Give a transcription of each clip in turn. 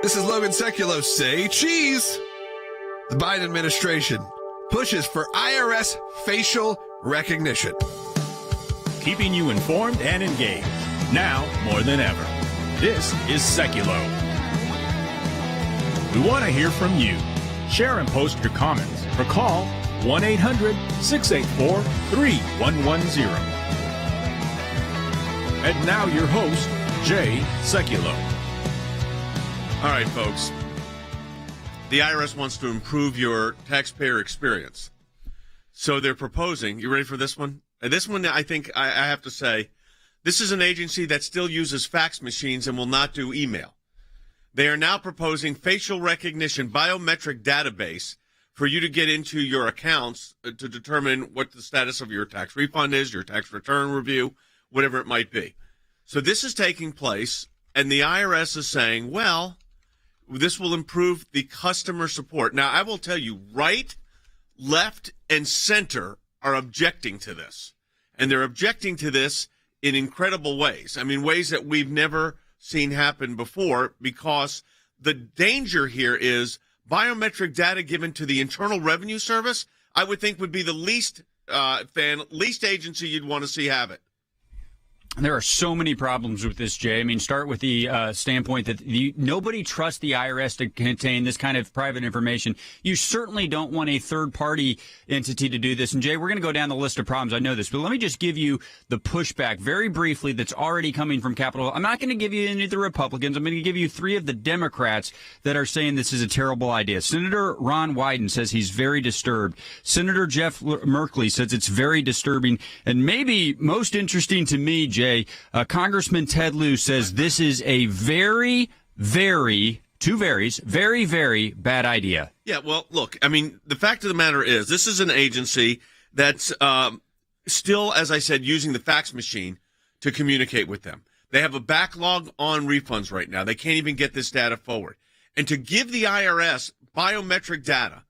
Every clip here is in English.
This is Logan Sekulow. Say cheese. The Biden administration pushes for IRS facial recognition. Keeping you informed and engaged. Now more than ever. This is Sekulow. We want to hear from you. Share and post your comments or call 1-800-684-3110. And now your host, Jay Sekulow. All right, folks. The IRS wants to improve your taxpayer experience. So they're proposing, you ready for this one? This one, I think I have to say, this is an agency that still uses fax machines and will not do email. They are now proposing facial recognition biometric database for you to get into your accounts to determine what the status of your tax refund is, your tax return review, whatever it might be. So this is taking place, and the IRS is saying, well, this will improve the customer support. Now, I will tell you, right, left, and center are objecting to this. And they're objecting to this in incredible ways. I mean, ways that we've never seen happen before, because the danger here is biometric data given to the Internal Revenue Service, I would think would be the least agency you'd want to see have it. There are so many problems with this, Jay. I mean, start with the standpoint that nobody trusts the IRS to contain this kind of private information. You certainly don't want a third-party entity to do this. And, Jay, we're going to go down the list of problems. I know this. But let me just give you the pushback very briefly that's already coming from Capitol Hill. I'm not going to give you any of the Republicans. I'm going to give you three of the Democrats that are saying this is a terrible idea. Senator Ron Wyden says he's very disturbed. Senator Jeff Merkley says it's very disturbing. And maybe most interesting to me, Jay, Congressman Ted Lieu says this is a very, very, very, very bad idea. Yeah, well, look, I mean, the fact of the matter is this is an agency that's still, as I said, using the fax machine to communicate with them. They have a backlog on refunds right now. They can't even get this data forward. And to give the IRS biometric data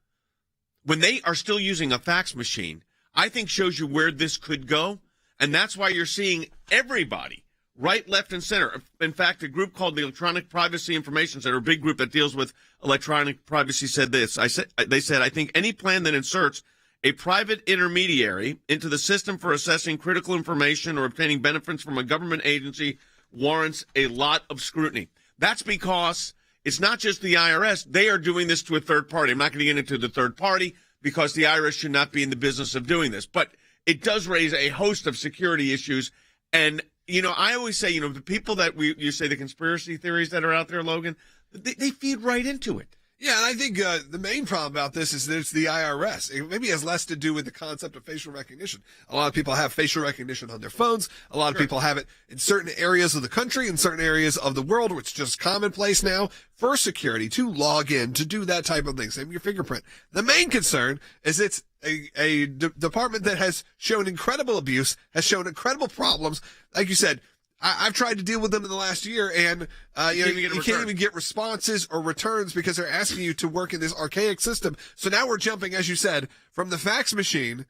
when they are still using a fax machine, I think shows you where this could go. And that's why you're seeing everybody, right, left, and center. In fact, a group called the Electronic Privacy Information Center, a big group that deals with electronic privacy, said this. They said, I think any plan that inserts a private intermediary into the system for assessing critical information or obtaining benefits from a government agency warrants a lot of scrutiny. That's because it's not just the IRS. They are doing this to a third party. I'm not going to get into the third party because the IRS should not be in the business of doing this. But it does raise a host of security issues. And, you know, I always say, you know, the people that you say the conspiracy theories that are out there, Logan, they feed right into it. Yeah, and I think the main problem about this is that it's the IRS. It maybe has less to do with the concept of facial recognition. A lot of people have facial recognition on their phones. A lot of people have it in certain areas of the country, in certain areas of the world, which is just commonplace now for security to log in, to do that type of thing. Same with your fingerprint. The main concern is it's a department that has shown incredible abuse, has shown incredible problems. Like you said, I've tried to deal with them in the last year, and you can't even get responses or returns because they're asking you to work in this archaic system. So now we're jumping, as you said, from the fax machine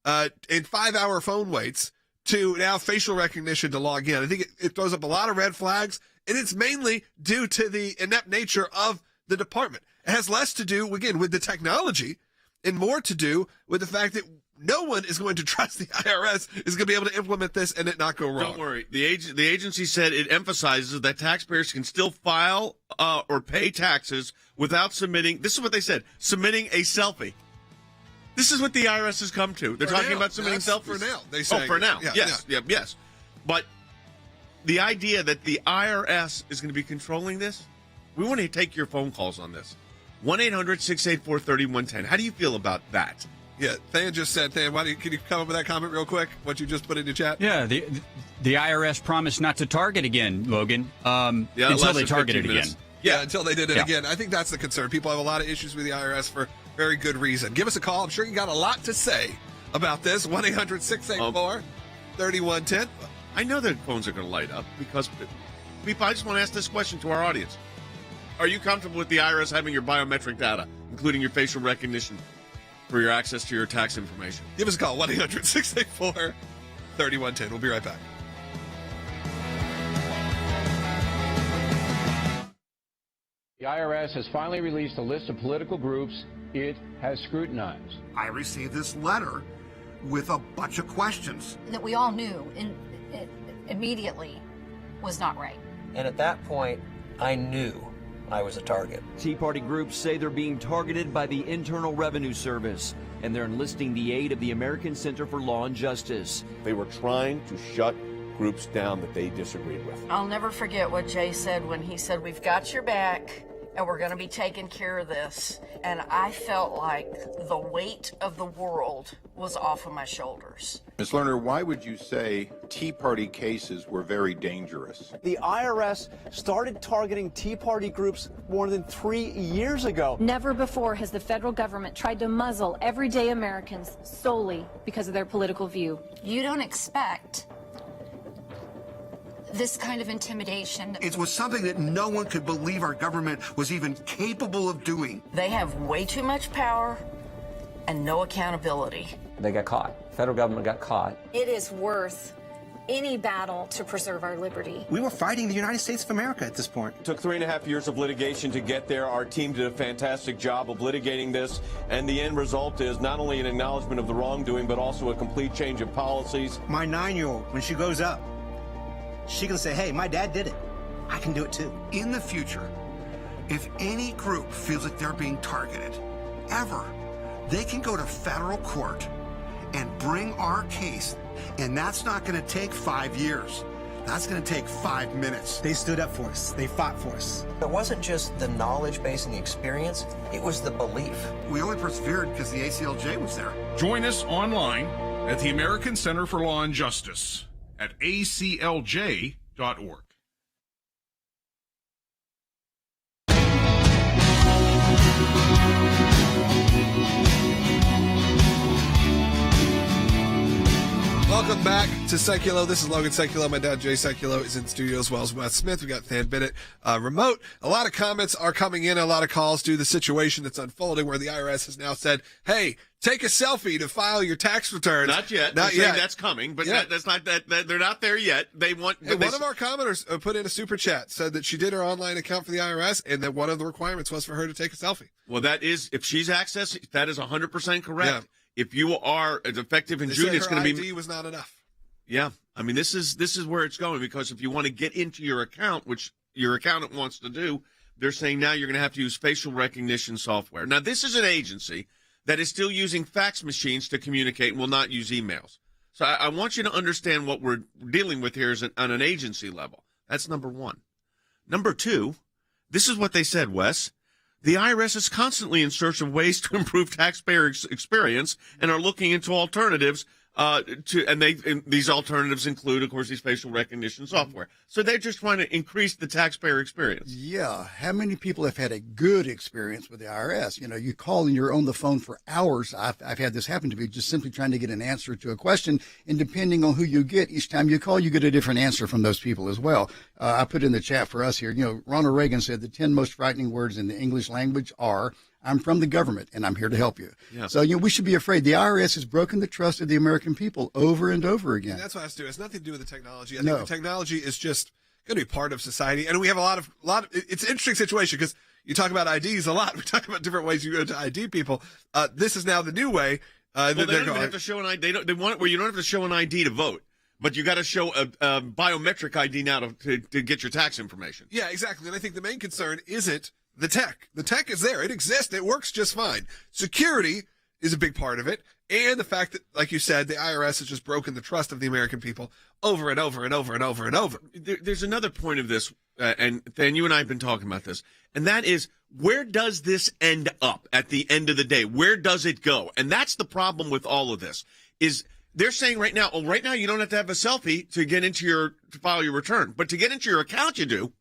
in 5-hour phone waits to now facial recognition to log in. I think it throws up a lot of red flags, and it's mainly due to the inept nature of the department. It has less to do, again, with the technology and more to do with the fact that no one is going to trust the IRS is going to be able to implement this and it not go wrong. Don't worry. The agency said it emphasizes that taxpayers can still file or pay taxes without submitting. This is what they said: submitting a selfie. This is what the IRS has come to. They're talking about submitting selfies. For now, they say. Oh, for now. Yeah, yes. Yeah. Yes. But the idea that the IRS is going to be controlling this, we want to take your phone calls on this. 1-800-684-3110. How do you feel about that? Yeah, Than just said, Than, can you come up with that comment real quick, what you just put in your chat? Yeah, the IRS promised not to target again, Logan, until they target it again. Yeah, until they did it again. I think that's the concern. People have a lot of issues with the IRS for very good reason. Give us a call. I'm sure you got a lot to say about this. 1-800-684-3110. I know their phones are going to light up because people, I just want to ask this question to our audience. Are you comfortable with the IRS having your biometric data, including your facial recognition, for your access to your tax information? Give us a call, 1-800-684-3110. We'll be right back. The IRS has finally released a list of political groups it has scrutinized. I received this letter with a bunch of questions that we all knew immediately was not right. And at that point, I knew I was a target. Tea Party groups say they're being targeted by the Internal Revenue Service, and they're enlisting the aid of the American Center for Law and Justice. They were trying to shut groups down that they disagreed with. I'll never forget what Jay said when he said, "We've got your back and we're going to be taking care of this." And I felt like the weight of the world was off of my shoulders. Ms. Lerner, why would you say Tea Party cases were very dangerous? The IRS started targeting Tea Party groups more than 3 years ago. Never before has the federal government tried to muzzle everyday Americans solely because of their political view. You don't expect this kind of intimidation. It was something that no one could believe our government was even capable of doing. They have way too much power and no accountability. They got caught. Federal government got caught. It is worth any battle to preserve our liberty. We were fighting the United States of America at this point. It took 3.5 years of litigation to get there. Our team did a fantastic job of litigating this, and the end result is not only an acknowledgement of the wrongdoing, but also a complete change of policies. My 9-year-old, when she grows up, she can say, "Hey, my dad did it. I can do it too." In the future, if any group feels like they're being targeted, ever, they can go to federal court and bring our case, and that's not going to take 5 years. That's going to take 5 minutes. They stood up for us. They fought for us. It wasn't just the knowledge base and the experience, it was the belief. We only persevered because the ACLJ was there. Join us online at the American Center for Law and Justice at aclj.org. Welcome back to Sekulow. This is Logan Sekulow. My dad, Jay Sekulow, is in studio as well as Wes Smith. We got Than Bennett remote. A lot of comments are coming in, a lot of calls due to the situation that's unfolding where the IRS has now said, hey, take a selfie to file your tax returns. Not yet. Not yet. That's coming, but Yeah. that's not that. They're not there yet. They want. Hey, one of our commenters put in a super chat, said that she did her online account for the IRS and that one of the requirements was for her to take a selfie. Well, that is, if she's accessing, that is 100% correct. Yeah. If you are effective in They June, said it's her going to ID be. was not enough. Yeah, I mean, this is where it's going, because if you want to get into your account, which your accountant wants to do, they're saying now you're going to have to use facial recognition software. Now, this is an agency that is still using fax machines to communicate and will not use emails. So I want you to understand what we're dealing with here is on an agency level. That's number one. Number two, this is what they said, Wes. The IRS is constantly in search of ways to improve taxpayer experience and are looking into alternatives. These alternatives include, of course, these facial recognition software. So they're just trying to increase the taxpayer experience. Yeah. How many people have had a good experience with the IRS? You know, you call and you're on the phone for hours. I've had this happen to me, just simply trying to get an answer to a question. And depending on who you get, each time you call, you get a different answer from those people as well. I put in the chat for us here, you know, Ronald Reagan said the 10 most frightening words in the English language are, I'm from the government, and I'm here to help you. Yeah. So, you know, we should be afraid. The IRS has broken the trust of the American people over and over again. And that's what it has to do. It's nothing to do with the technology. I think the technology is just going to be part of society. And we have a lot of it's an interesting situation because you talk about IDs a lot. We talk about different ways you go to ID people. This is now the new way. Well, they don't even have to show an ID. They want it where you don't have to show an ID to vote. But you got to show a biometric ID now to get your tax information. Yeah, exactly. And I think the main concern isn't the tech. The tech is there. It exists. It works just fine. Security is a big part of it. And the fact that, like you said, the IRS has just broken the trust of the American people over and over and over and over and over. There's another point of this, and Than, you and I have been talking about this, and that is, where does this end up at the end of the day? Where does it go? And that's the problem with all of this, is they're saying right now you don't have to have a selfie to file your return, but to get into your account, you do.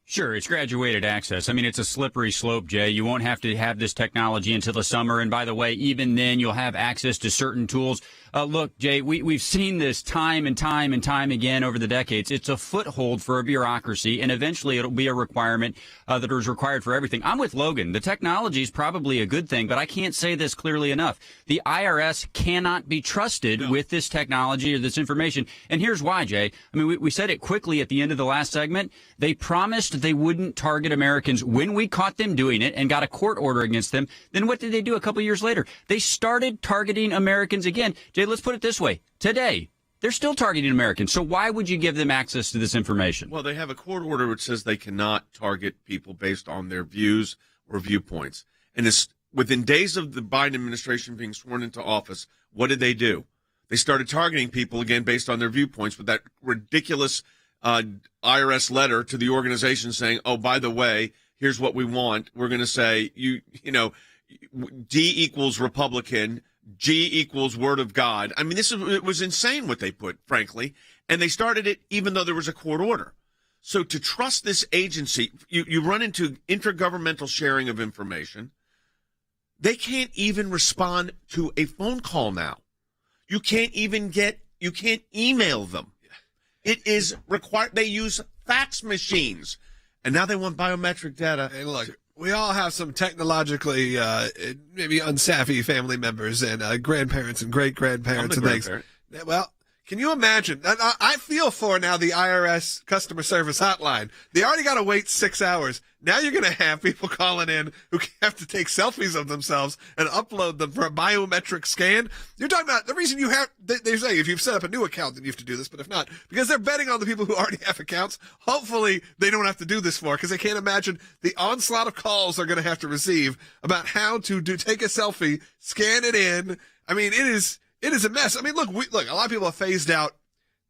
Sure, it's graduated access. I mean, it's a slippery slope, Jay. You won't have to have this technology until the summer. And by the way, even then, you'll have access to certain tools. Look, Jay, we've seen this time and time and time again over the decades. It's a foothold for a bureaucracy, and eventually it'll be a requirement that is required for everything. I'm with Logan. The technology is probably a good thing, but I can't say this clearly enough. The IRS cannot be trusted with this technology or this information. And here's why, Jay. I mean, we said it quickly at the end of the last segment. They promised that they wouldn't target Americans when we caught them doing it and got a court order against them, then what did they do a couple years later? They started targeting Americans again. Jay, let's put it this way. Today, they're still targeting Americans. So why would you give them access to this information? Well, they have a court order which says they cannot target people based on their views or viewpoints. And it's within days of the Biden administration being sworn into office, what did they do? They started targeting people again based on their viewpoints with that ridiculous IRS letter to the organization saying, oh, by the way, here's what we want. We're going to say, you know, D equals Republican, G equals Word of God. I mean, it was insane what they put, frankly. And they started it even though there was a court order. So to trust this agency, you run into intergovernmental sharing of information. They can't even respond to a phone call now. You can't email them. It is required. They use fax machines. And now they want biometric data. Hey, look, we all have some technologically maybe unsavvy family members and grandparents and great-grandparents and things. Well, can you imagine? I feel for now the IRS customer service hotline. They already got to wait 6 hours. Now you're going to have people calling in who have to take selfies of themselves and upload them for a biometric scan. You're talking about the reason you have, they say if you've set up a new account, then you have to do this. But if not, because they're betting on the people who already have accounts, hopefully they don't have to do this for, because they can't imagine the onslaught of calls they're going to have to receive about how to take a selfie, scan it in. I mean, it is a mess. I mean, look, a lot of people have phased out,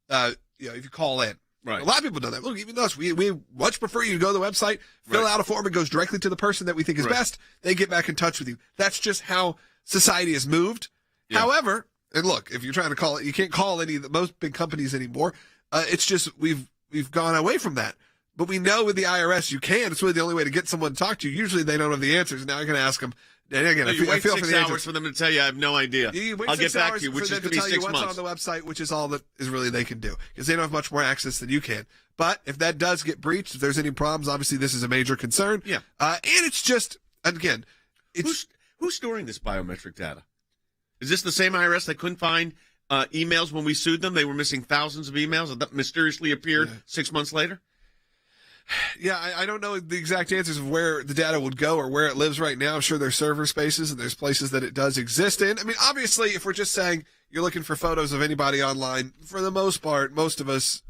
if you call in. Right. A lot of people do that. Look, even us, we much prefer you to go to the website, fill out a form, it goes directly to the person that we think is best. They get back in touch with you. That's just how society has moved. Yeah. However, and look, if you're trying to call it, you can't call most big companies anymore. It's just we've gone away from that. But we know with the IRS you can. It's really the only way to get someone to talk to you. Usually they don't have the answers. Now you're going to ask them. And again, you wait I feel 6 for the hours for them to tell you, I have no idea. I'll get back to you, which is going to be 6 months. What's on the website, which is all that is really they can do, because they don't have much more access than you can. But if that does get breached, if there's any problems, obviously this is a major concern. Yeah. And it's just, again, it's who's storing this biometric data? Is this the same IRS that couldn't find emails when we sued them? They were missing thousands of emails that mysteriously appeared 6 months later. Yeah, I don't know the exact answers of where the data would go or where it lives right now. I'm sure there's server spaces and there's places that it does exist in. I mean, obviously, if we're just saying you're looking for photos of anybody online, for the most part, most of us,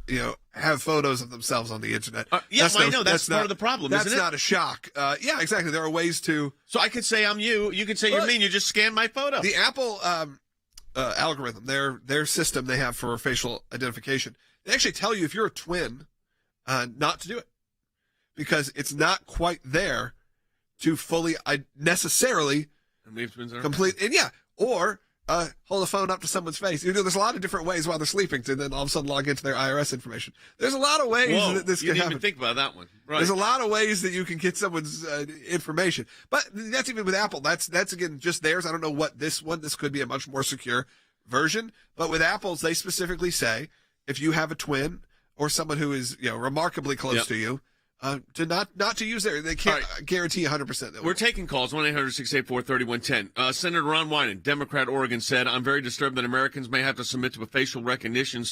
have photos of themselves on the internet. Yes, I know. That's part of the problem, isn't it? That's not a shock. Yeah, exactly. There are ways to. So I could say I'm you. You could say you're me. And you just scan my photo. The Apple algorithm, their system they have for facial identification, they actually tell you if you're a twin, not to do it. Because it's not quite there to fully necessarily complete. And or hold a phone up to someone's face. There's a lot of different ways while they're sleeping to then all of a sudden log into their IRS information. There's a lot of ways that this can happen. You didn't even think about that one. Right. There's a lot of ways that you can get someone's information. But that's even with Apple. That's again just theirs. I don't know what this could be a much more secure version. But with Apple's, they specifically say if you have a twin or someone who is remarkably close to you, to not to use they can't guarantee 100% that we're taking calls 1-800-684-3110. Senator Ron Wyden, Democrat, Oregon, said, I'm very disturbed that Americans may have to submit to a facial recognition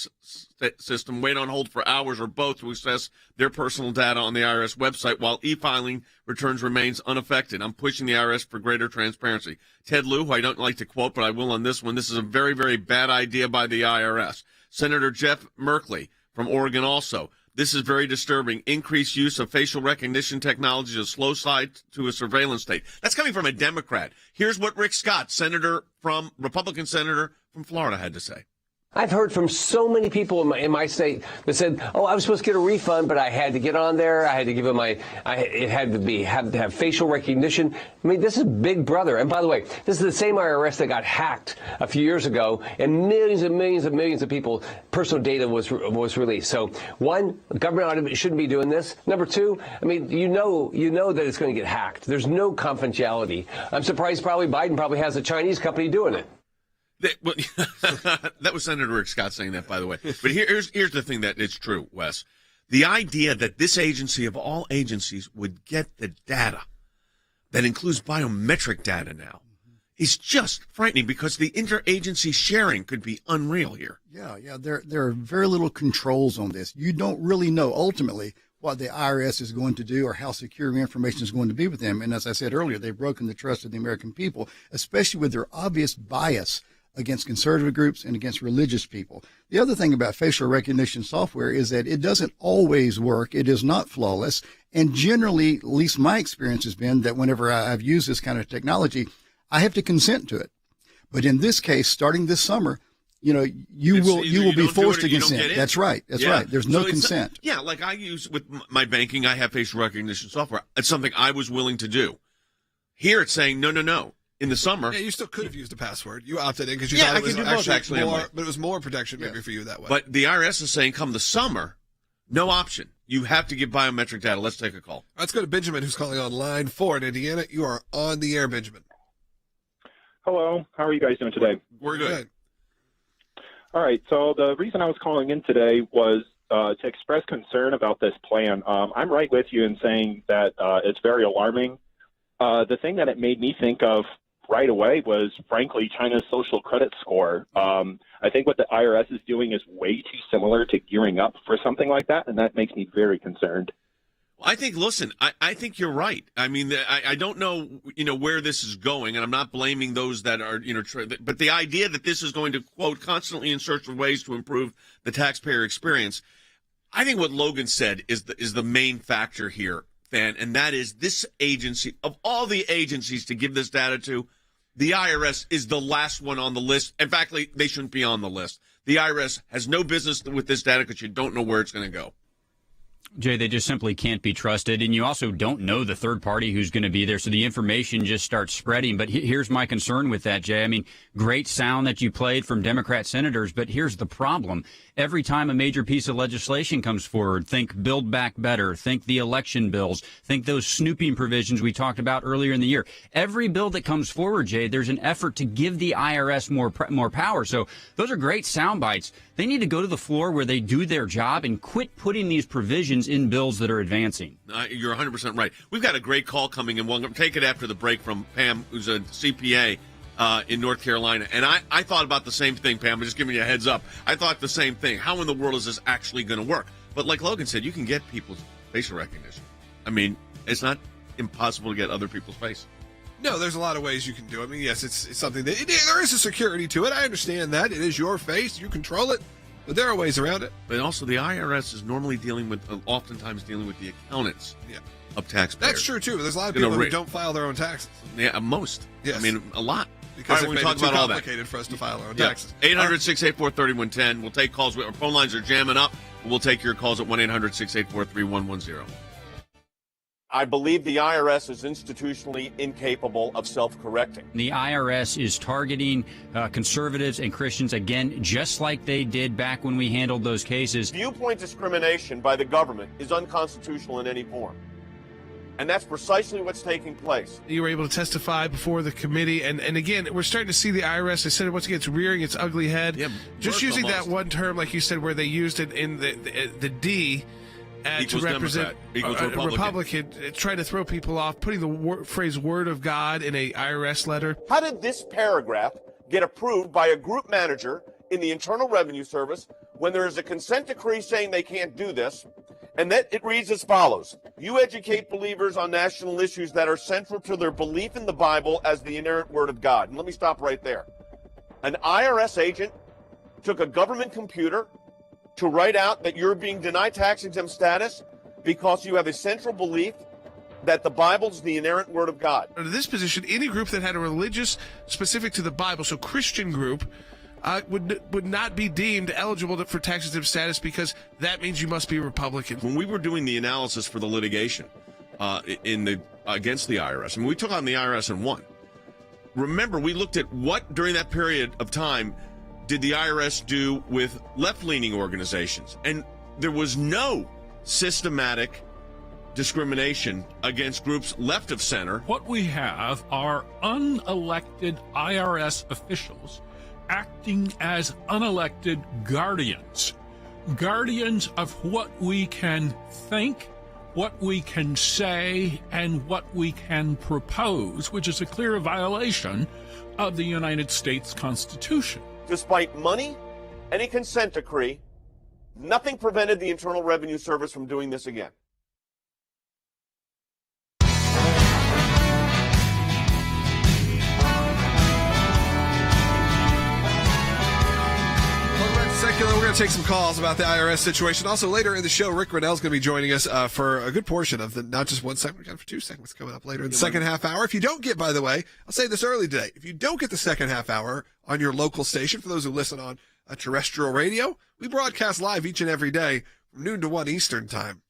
system, wait on hold for hours or both to access their personal data on the IRS website while e-filing returns remains unaffected. I'm pushing the IRS for greater transparency. Ted Lieu, who I don't like to quote, but I will on this one, this is a very, very bad idea by the IRS. Senator Jeff Merkley from Oregon also. This is very disturbing. Increased use of facial recognition technology is a slow slide to a surveillance state. That's coming from a Democrat. Here's what Rick Scott, Republican senator from Florida, had to say. I've heard from so many people in my state that said, "Oh, I was supposed to get a refund, but I had to get on there. I had to give them it had to have facial recognition." I mean, this is Big Brother. And by the way, this is the same IRS that got hacked a few years ago, and millions and millions and millions of people personal data was released. So, one, the government shouldn't be doing this. Number two, I mean, you know that it's going to get hacked. There's no confidentiality. I'm surprised Biden probably has a Chinese company doing it. That was Senator Rick Scott saying that, by the way. But here's the thing that it's true, Wes. The idea that this agency of all agencies would get the data that includes biometric data now is just frightening, because the interagency sharing could be unreal here. Yeah. There are very little controls on this. You don't really know ultimately what the IRS is going to do or how secure information is going to be with them. And as I said earlier, they've broken the trust of the American people, especially with their obvious bias against conservative groups and against religious people. The other thing about facial recognition software is that it doesn't always work. It is not flawless. And generally, at least my experience has been that whenever I've used this kind of technology, I have to consent to it. But in this case, starting this summer, you will be forced to consent. That's right. That's right. There's no consent. Yeah, like I use with my banking, I have facial recognition software. It's something I was willing to do. Here it's saying, no. In the summer. Yeah, you still could have used a password. You opted in because you thought it was actually more, but it was more protection maybe for you that way. But the IRS is saying come the summer, no option. You have to give biometric data. Let's take a call. Let's go to Benjamin, who's calling on line 4 in Indiana. You are on the air, Benjamin. Hello. How are you guys doing today? We're good. All right. So the reason I was calling in today was to express concern about this plan. I'm right with you in saying that it's very alarming. The thing that it made me think of right away was, frankly, China's social credit score. I think what the IRS is doing is way too similar to gearing up for something like that, and that makes me very concerned. Well, I think you're right. I mean, I don't know, where this is going, and I'm not blaming those that are, but the idea that this is going to, quote, constantly in search of ways to improve the taxpayer experience, I think what Logan said is the main factor here, Fan, and that is this agency, of all the agencies to give this data to, the IRS is the last one on the list. In fact, they shouldn't be on the list. The IRS has no business with this data because you don't know where it's going to go. Jay, they just simply can't be trusted. And you also don't know the third party who's going to be there. So the information just starts spreading. But here's my concern with that, Jay. I mean, great sound that you played from Democrat senators. But here's the problem. Every time a major piece of legislation comes forward, think Build Back Better, think the election bills, think those snooping provisions we talked about earlier in the year. Every bill that comes forward, Jay, there's an effort to give the IRS more power. So those are great sound bites. They need to go to the floor where they do their job and quit putting these provisions in bills that are advancing. You're 100% right. We've got a great call coming in. We'll take it after the break from Pam, who's a CPA in North Carolina. And I thought about the same thing, Pam. I'm just giving you a heads up. I thought the same thing. How in the world is this actually going to work? But like Logan said, you can get people's facial recognition. I mean, it's not impossible to get other people's face. No, there's a lot of ways you can do it. I mean, yes, it's something that there is a security to it. I understand that. It is your face. You control it. But there are ways around it. But also the IRS is normally oftentimes dealing with the accountants of taxpayers. That's true, too. There's a lot of people who don't file their own taxes. Yeah, most. Yes. I mean, a lot. Because all right, it's talk too about all that. complicated for us to file our own taxes. 800-684-3110. We'll take calls. Our phone lines are jamming up. We'll take your calls at 1-800-684-3110. I believe the IRS is institutionally incapable of self-correcting. The IRS is targeting conservatives and Christians, again, just like they did back when we handled those cases. Viewpoint discrimination by the government is unconstitutional in any form. And that's precisely what's taking place. You were able to testify before the committee, and again, we're starting to see the IRS, I said it once again, it's rearing its ugly head. Yeah, just using that one term, like you said, where they used it in the D to represent a Republican, trying to throw people off, putting the phrase word of God in a IRS letter. How did this paragraph get approved by a group manager in the Internal Revenue Service when there is a consent decree saying they can't do this? And that it reads as follows: you educate believers on national issues that are central to their belief in the Bible as the inerrant word of God. And let me stop right there. An IRS agent took a government computer to write out that you're being denied tax-exempt status because you have a central belief that the Bible is the inerrant word of God. In this position, any group that had a religious specific to the Bible, so Christian group, would not be deemed eligible for tax-exempt status because that means you must be a Republican. When we were doing the analysis for the litigation against the IRS, I mean, we took on the IRS and won. Remember, we looked at what during that period of time did the IRS do with left-leaning organizations, and there was no systematic discrimination against groups left of center. What we have are unelected IRS officials acting as unelected guardians of what we can think, what we can say, and what we can propose, which is a clear violation of the United States Constitution. Despite money and a consent decree, nothing prevented the Internal Revenue Service from doing this again. Sekulow, we're going to take some calls about the IRS situation. Also, later in the show, Rick Riddell's going to be joining us for a good portion of the, not just one segment, we've got for 2 segments coming up later in the second half hour. If you don't get, by the way, I'll say this early today, if you don't get the second half hour on your local station, for those who listen on a terrestrial radio, we broadcast live each and every day from noon to 1 Eastern time.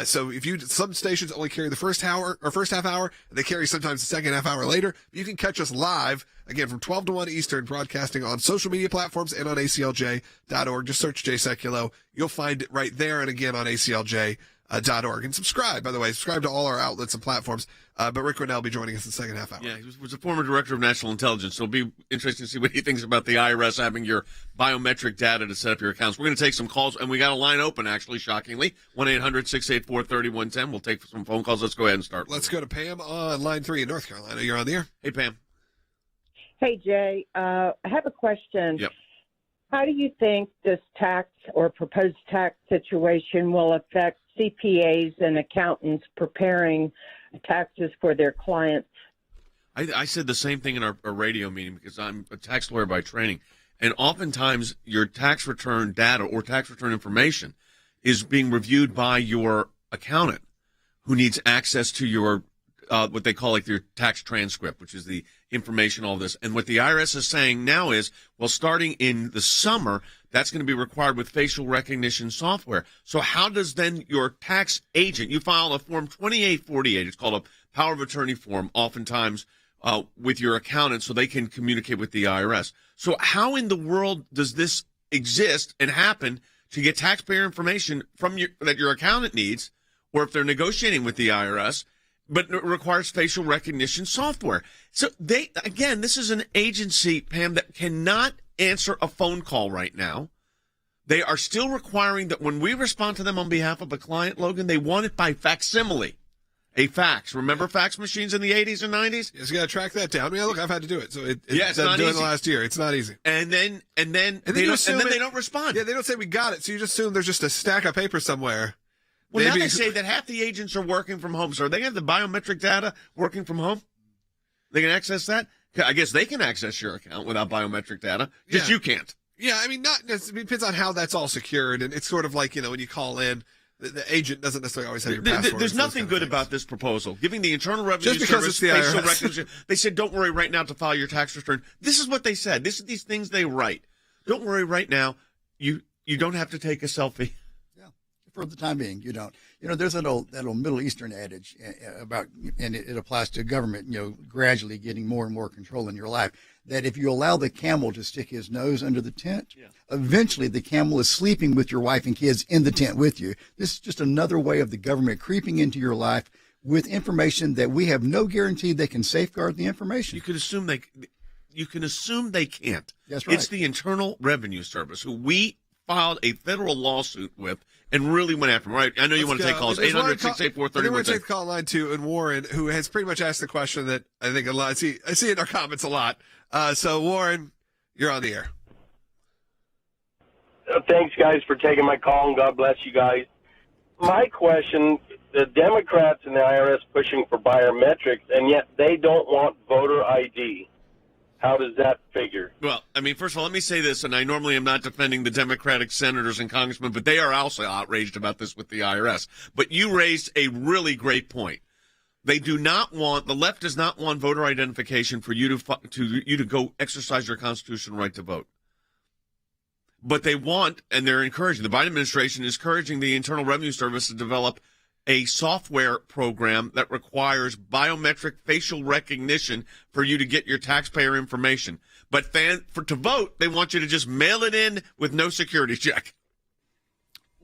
So some stations only carry the first half hour, and they carry sometimes the second half hour later. You can catch us live, again, from 12 to 1 Eastern, broadcasting on social media platforms and on ACLJ.org. Just search Jay Sekulow. You'll find it right there, and again on ACLJ.org. And subscribe, by the way. Subscribe to all our outlets and platforms. But Rick Riddell will be joining us in the second half hour. Yeah, he was a former director of national intelligence, so it'll be interesting to see what he thinks about the IRS having your biometric data to set up your accounts. We're going to take some calls, and we got a line open, actually, shockingly. 1-800-684-3110. We'll take some phone calls. Let's go ahead and start. Let's go to Pam on line 3 in North Carolina. You're on the air. Hey, Pam. Hey, Jay. I have a question. Yep. How do you think this tax or proposed tax situation will affect CPAs and accountants preparing taxes for their clients? I said the same thing in our radio meeting because I'm a tax lawyer by training. And oftentimes your tax return data or tax return information is being reviewed by your accountant who needs access to your what they call like your tax transcript, which is the information, all this. And what the IRS is saying now is, well, starting in the summer, that's going to be required with facial recognition software. So how does then your tax agent, you file a form 2848, it's called a power of attorney form, oftentimes with your accountant so they can communicate with the IRS. So how in the world does this exist and happen to get taxpayer information from that your accountant needs, or if they're negotiating with the IRS, but it requires facial recognition software? So this is an agency, Pam, that cannot answer a phone call right now. They are still requiring that when we respond to them on behalf of a client, Logan, they want it by facsimile, a fax. Remember fax machines in the 80s and 90s? Yes, you got to track that down. I mean, look, I've had to do it. So it's not doing easy. The last year. It's not easy. And then they don't respond. Yeah, they don't say we got it. So you just assume there's just a stack of paper somewhere. Well, now they say that half the agents are working from home. So are they have the biometric data working from home? They can access that? I guess they can access your account without biometric data. Just you can't. Yeah, I mean, it depends on how that's all secured. And it's sort of like, when you call in, the agent doesn't necessarily always have your password. There's nothing good about this proposal. Giving the Internal Revenue Just because Service it's the facial IRS. recognition. They said, don't worry right now to file your tax return. This is what they said. These things they write. Don't worry right now. You don't have to take a selfie. For the time being, you don't. There's that old Middle Eastern adage about, and it applies to government, gradually getting more and more control in your life, that if you allow the camel to stick his nose under the tent, eventually the camel is sleeping with your wife and kids in the tent with you. This is just another way of the government creeping into your life with information that we have no guarantee they can safeguard the information. You can assume they can't. That's right. It's the Internal Revenue Service who we filed a federal lawsuit with and really went after him. Right? I know you want to take calls. 800-684-3110. We're going to take the call line 2, and Warren, who has pretty much asked the question that I think a lot. I see it in our comments a lot. So Warren, you're on the air. Thanks, guys, for taking my call, and God bless you guys. My question: the Democrats and the IRS pushing for biometrics, and yet they don't want voter ID. How does that figure? Well, I mean, first of all, let me say this, and I normally am not defending the Democratic senators and congressmen, but they are also outraged about this with the IRS. But you raised a really great point. The left does not want voter identification for you to go exercise your constitutional right to vote. But they want, and they're encouraging, the Biden administration is encouraging the Internal Revenue Service to develop a software program that requires biometric facial recognition for you to get your taxpayer information. But to vote, they want you to just mail it in with no security check.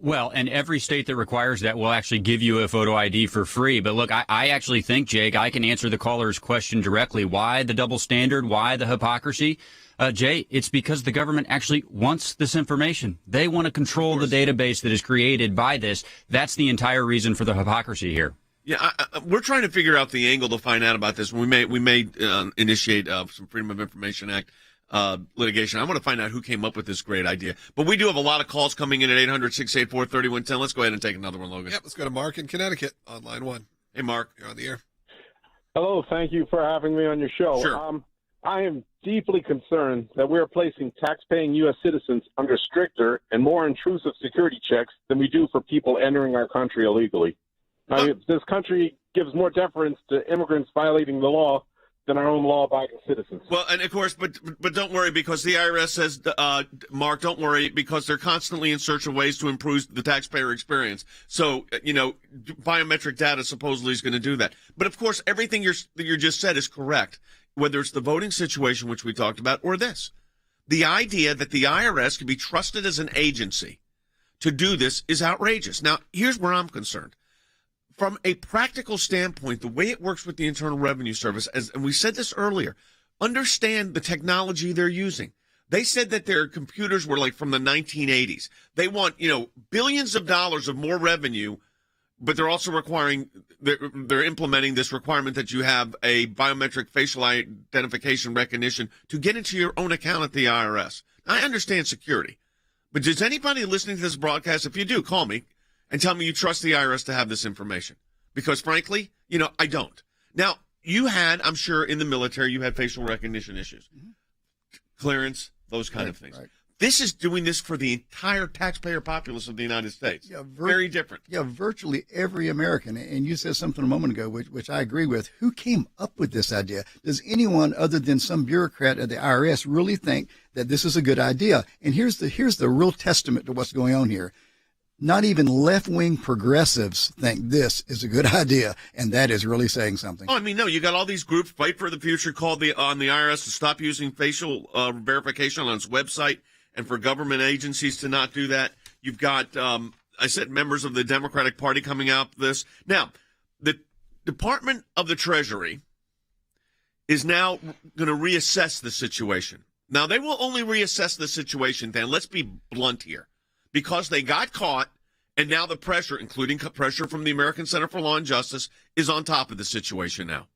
Well, and every state that requires that will actually give you a photo ID for free. But look, I actually think, Jake, I can answer the caller's question directly. Why the double standard? Why the hypocrisy? Jay, it's because the government actually wants this information. They want to control the database that is created by this. That's the entire reason for the hypocrisy here. Yeah, we're trying to figure out the angle to find out about this. We may initiate some Freedom of Information Act litigation. I want to find out who came up with this great idea. But we do have a lot of calls coming in at 800-684-3110. Let's go ahead and take another one, Logan. Yep, let's go to Mark in Connecticut on line 1. Hey, Mark, you're on the air. Hello, thank you for having me on your show. Sure. I am deeply concerned that we are placing tax-paying U.S. citizens under stricter and more intrusive security checks than we do for people entering our country illegally. Now, this country gives more deference to immigrants violating the law than our own law-abiding citizens. Well, and of course, but don't worry, because the IRS says, Mark, don't worry, because they're constantly in search of ways to improve the taxpayer experience. So, biometric data supposedly is going to do that. But of course, everything you just said is correct, whether it's the voting situation, which we talked about, or this. The idea that the IRS can be trusted as an agency to do this is outrageous. Now, here's where I'm concerned. From a practical standpoint, the way it works with the Internal Revenue Service, and we said this earlier, understand the technology they're using. They said that their computers were like from the 1980s. They want, billions of dollars of more revenue, but they're also they're implementing this requirement that you have a biometric facial identification recognition to get into your own account at the IRS. I understand security, but does anybody listening to this broadcast, if you do, call me and tell me you trust the IRS to have this information. Because frankly, I don't. Now, you had, I'm sure, in the military, you had facial recognition issues. Mm-hmm. Clearance, those kind of things. Right. This is doing this for the entire taxpayer populace of the United States. Yeah, very different. Yeah, virtually every American. And you said something a moment ago, which I agree with. Who came up with this idea? Does anyone other than some bureaucrat at the IRS really think that this is a good idea? And here's the real testament to what's going on here. Not even left-wing progressives think this is a good idea, and that is really saying something. Oh, no, you got all these groups, Fight for the Future, called on the IRS to stop using facial verification on its website, and for government agencies to not do that. You've got, I said, members of the Democratic Party coming out with this. Now, the Department of the Treasury is now going to reassess the situation. Now, they will only reassess the situation, Dan. Let's be blunt here. Because they got caught, and now the pressure, including pressure from the American Center for Law and Justice, is on top of the situation now.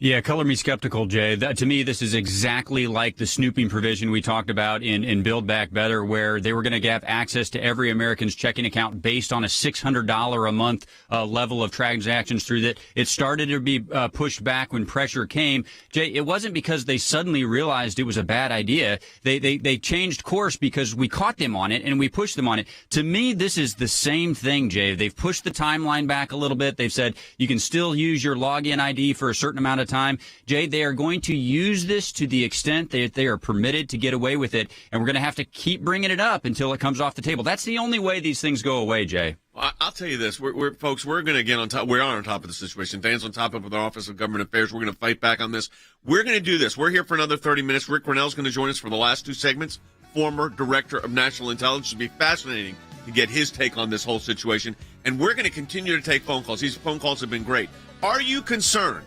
Yeah, color me skeptical, Jay. To me, this is exactly like the snooping provision we talked about in Build Back Better, where they were going to have access to every American's checking account based on a $600 a month level of transactions through that. It started to be pushed back when pressure came. Jay, it wasn't because they suddenly realized it was a bad idea. They changed course because we caught them on it and we pushed them on it. To me, this is the same thing, Jay. They've pushed the timeline back a little bit. They've said you can still use your login ID for a certain amount of time. Jay, they are going to use this to the extent that they are permitted to get away with it, and we're going to have to keep bringing it up until it comes off the table. That's the only way these things go away, Jay. Well, I'll tell you this, folks, we're going to get on top. We are on top of the situation. Dan's on top of it with the Office of Government Affairs. We're going to fight back on this. We're going to do this. We're here for another 30 minutes. Rick Grinnell's going to join us for the last two segments. Former Director of National Intelligence. It'll be fascinating to get his take on this whole situation. And we're going to continue to take phone calls. These phone calls have been great. Are you concerned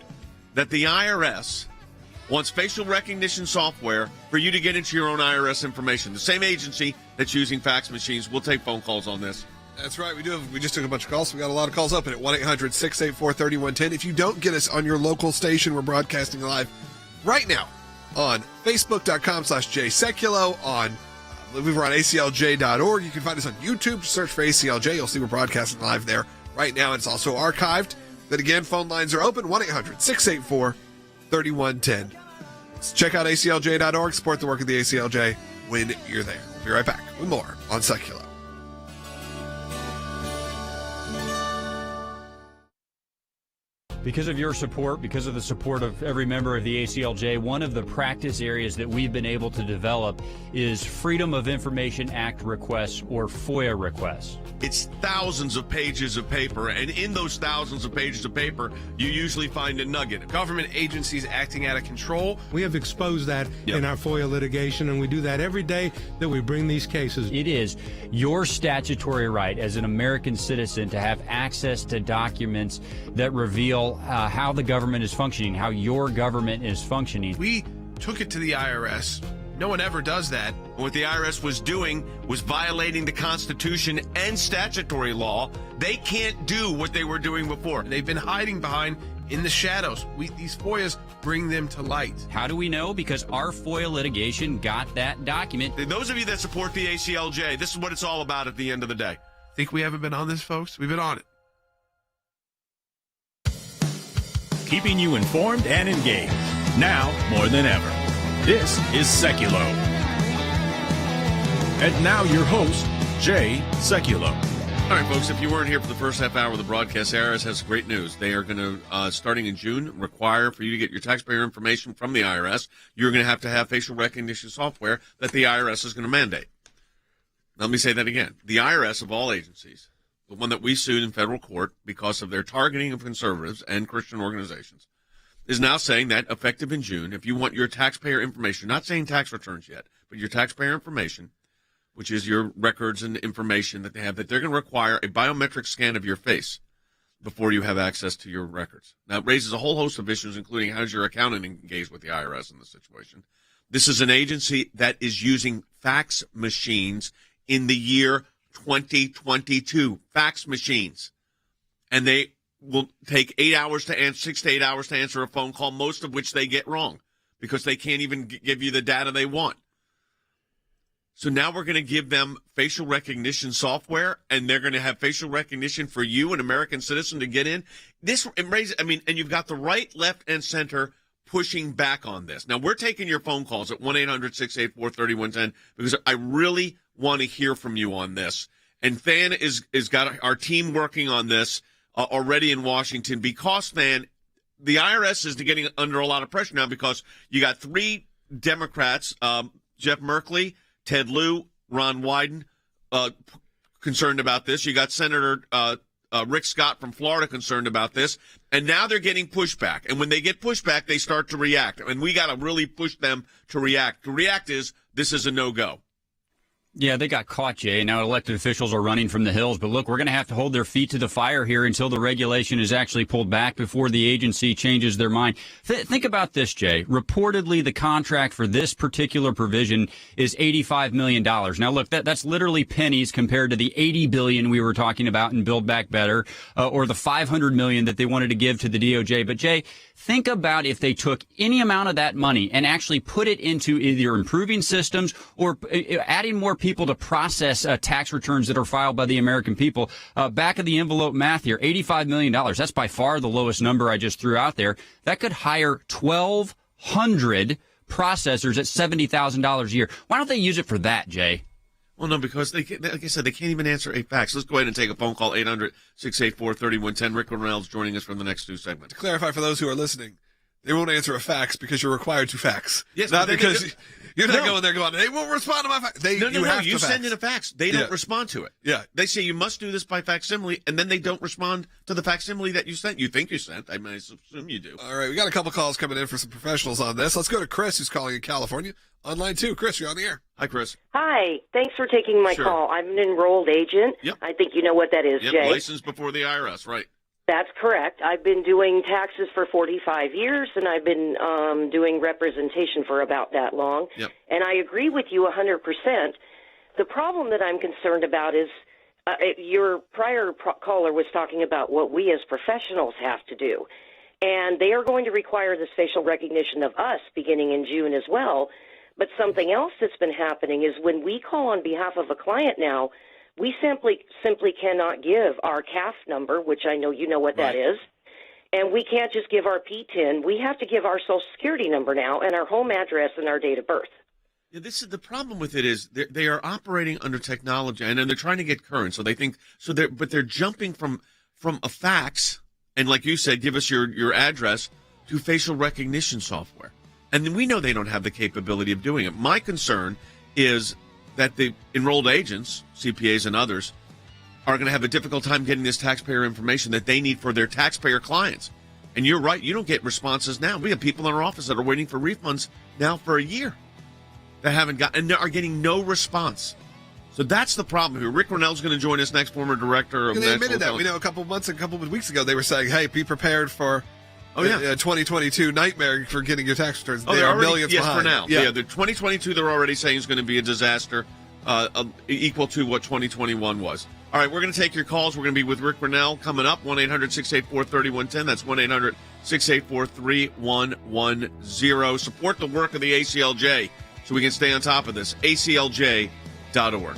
that the IRS wants facial recognition software for you to get into your own IRS information? The same agency that's using fax machines. We'll take phone calls on this. That's right. We just took a bunch of calls. We got a lot of calls open at 1-800-684-3110. If you don't get us on your local station, we're broadcasting live right now on Facebook.com/Jay Sekulow. We're on ACLJ.org. You can find us on YouTube. Just search for ACLJ. You'll see we're broadcasting live there right now. It's also archived. Then again, phone lines are open, 1-800-684-3110. Check out ACLJ.org. Support the work of the ACLJ when you're there. We'll be right back with more on Sekulow. Because of your support, because of the support of every member of the ACLJ, one of the practice areas that we've been able to develop is Freedom of Information Act requests, or FOIA requests. It's thousands of pages of paper, and in those thousands of pages of paper, you usually find a nugget. Government agencies acting out of control. We have exposed that in our FOIA litigation, and we do that every day that we bring these cases. It is your statutory right as an American citizen to have access to documents that reveal how the government is functioning, how your government is functioning. We took it to the IRS. No one ever does that. What the IRS was doing was violating the Constitution and statutory law. They can't do what they were doing before. They've been hiding behind in the shadows. These FOIAs bring them to light. How do we know? Because our FOIA litigation got that document. Those of you that support the ACLJ, this is what it's all about at the end of the day. Think we haven't been on this, folks? We've been on it. Keeping you informed and engaged, now more than ever. This is Sekulow. And now your host, Jay Sekulow. All right, folks, if you weren't here for the first half hour of the broadcast, IRS has great news. They are going to, starting in June, require for you to get your taxpayer information from the IRS. You're going to have facial recognition software that the IRS is going to mandate. Let me say that again. The IRS, of all agencies, the one that we sued in federal court because of their targeting of conservatives and Christian organizations, is now saying that effective in June, if you want your taxpayer information, not saying tax returns yet, but your taxpayer information, which is your records and information that they have, that they're going to require a biometric scan of your face before you have access to your records. Now, it raises a whole host of issues, including how does your accountant engage with the IRS in this situation. This is an agency that is using fax machines in the year 2022, fax machines. And they will take 6 to 8 hours to answer a phone call, most of which they get wrong because they can't even give you the data they want. So now we're going to give them facial recognition software, and they're going to have facial recognition for you, an American citizen, to get in. And you've got the right, left, and center pushing back on this. Now, we're taking your phone calls at 1-800-684-3110 because I really want to hear from you on this. And Fan is got our team working on this already in Washington because, Fan, the IRS is getting under a lot of pressure now because you got 3 Democrats, Jeff Merkley, Ted Lieu, Ron Wyden, concerned about this. You got Senator Rick Scott from Florida concerned about this. And now they're getting pushback. And when they get pushback, they start to react. And we got to really push them to react. To react is, this is a no-go. Yeah, they got caught, Jay. Now elected officials are running from the hills. But look, we're going to have to hold their feet to the fire here until the regulation is actually pulled back before the agency changes their mind. Think about this, Jay. Reportedly, the contract for this particular provision is $85 million. Now, look, that's literally pennies compared to the $80 billion we were talking about in Build Back Better, or the $500 million that they wanted to give to the DOJ. But, Jay, think about if they took any amount of that money and actually put it into either improving systems or adding more people to process tax returns that are filed by the American people. Back of the envelope math here, $85 million. That's by far the lowest number I just threw out there. That could hire 1,200 processors at $70,000 a year. Why don't they use it for that, Jay? Well, no, because like I said, they can't even answer a fax. Let's go ahead and take a phone call, 800-684-3110. Rick Reynolds joining us for the next 2 segments. To clarify for those who are listening, they won't answer a fax because you're required to fax. Yes, not because you're not going there going, they won't respond to my fax. You send in a fax. They don't respond to it. Yeah. They say you must do this by facsimile, and then they don't respond to the facsimile that you sent. You think you sent. I mean, I assume you do. All right, we got a couple calls coming in for some professionals on this. Let's go to Chris, who's calling in California. On line 2. Chris, you're on the air. Hi, Chris. Hi. Thanks for taking my call. I'm an enrolled agent. Yep. I think you know what that is, Jay. Licensed before the IRS, right. That's correct. I've been doing taxes for 45 years, and I've been doing representation for about that long. Yep. And I agree with you 100%. The problem that I'm concerned about is your prior caller was talking about what we as professionals have to do. And they are going to require this facial recognition of us beginning in June as well. But something else that's been happening is when we call on behalf of a client now, we simply cannot give our CAF number, which I know you know what that is, and we can't just give our PTIN. We have to give our Social Security number now and our home address and our date of birth. Yeah, this is the problem with it is they are operating under technology and then they're trying to get current. So they think but they're jumping from a fax and, like you said, give us your address to facial recognition software. And then we know they don't have the capability of doing it. My concern is that the enrolled agents, CPAs and others, are going to have a difficult time getting this taxpayer information that they need for their taxpayer clients. And you're right, you don't get responses now. We have people in our office that are waiting for refunds now for a year that haven't got, and are getting no response. So that's the problem here. Rick Reynolds is going to join us next, former director of They admitted that. We know a couple of weeks ago, they were saying, hey, be prepared for 2022 nightmare for getting your tax returns. They are millions behind. For now. Yeah, the 2022 they're already saying is going to be a disaster equal to what 2021 was. All right, we're going to take your calls. We're going to be with Rick Reynolds coming up, 1-800-684-3110. That's 1-800-684-3110. Support the work of the ACLJ so we can stay on top of this. ACLJ.org.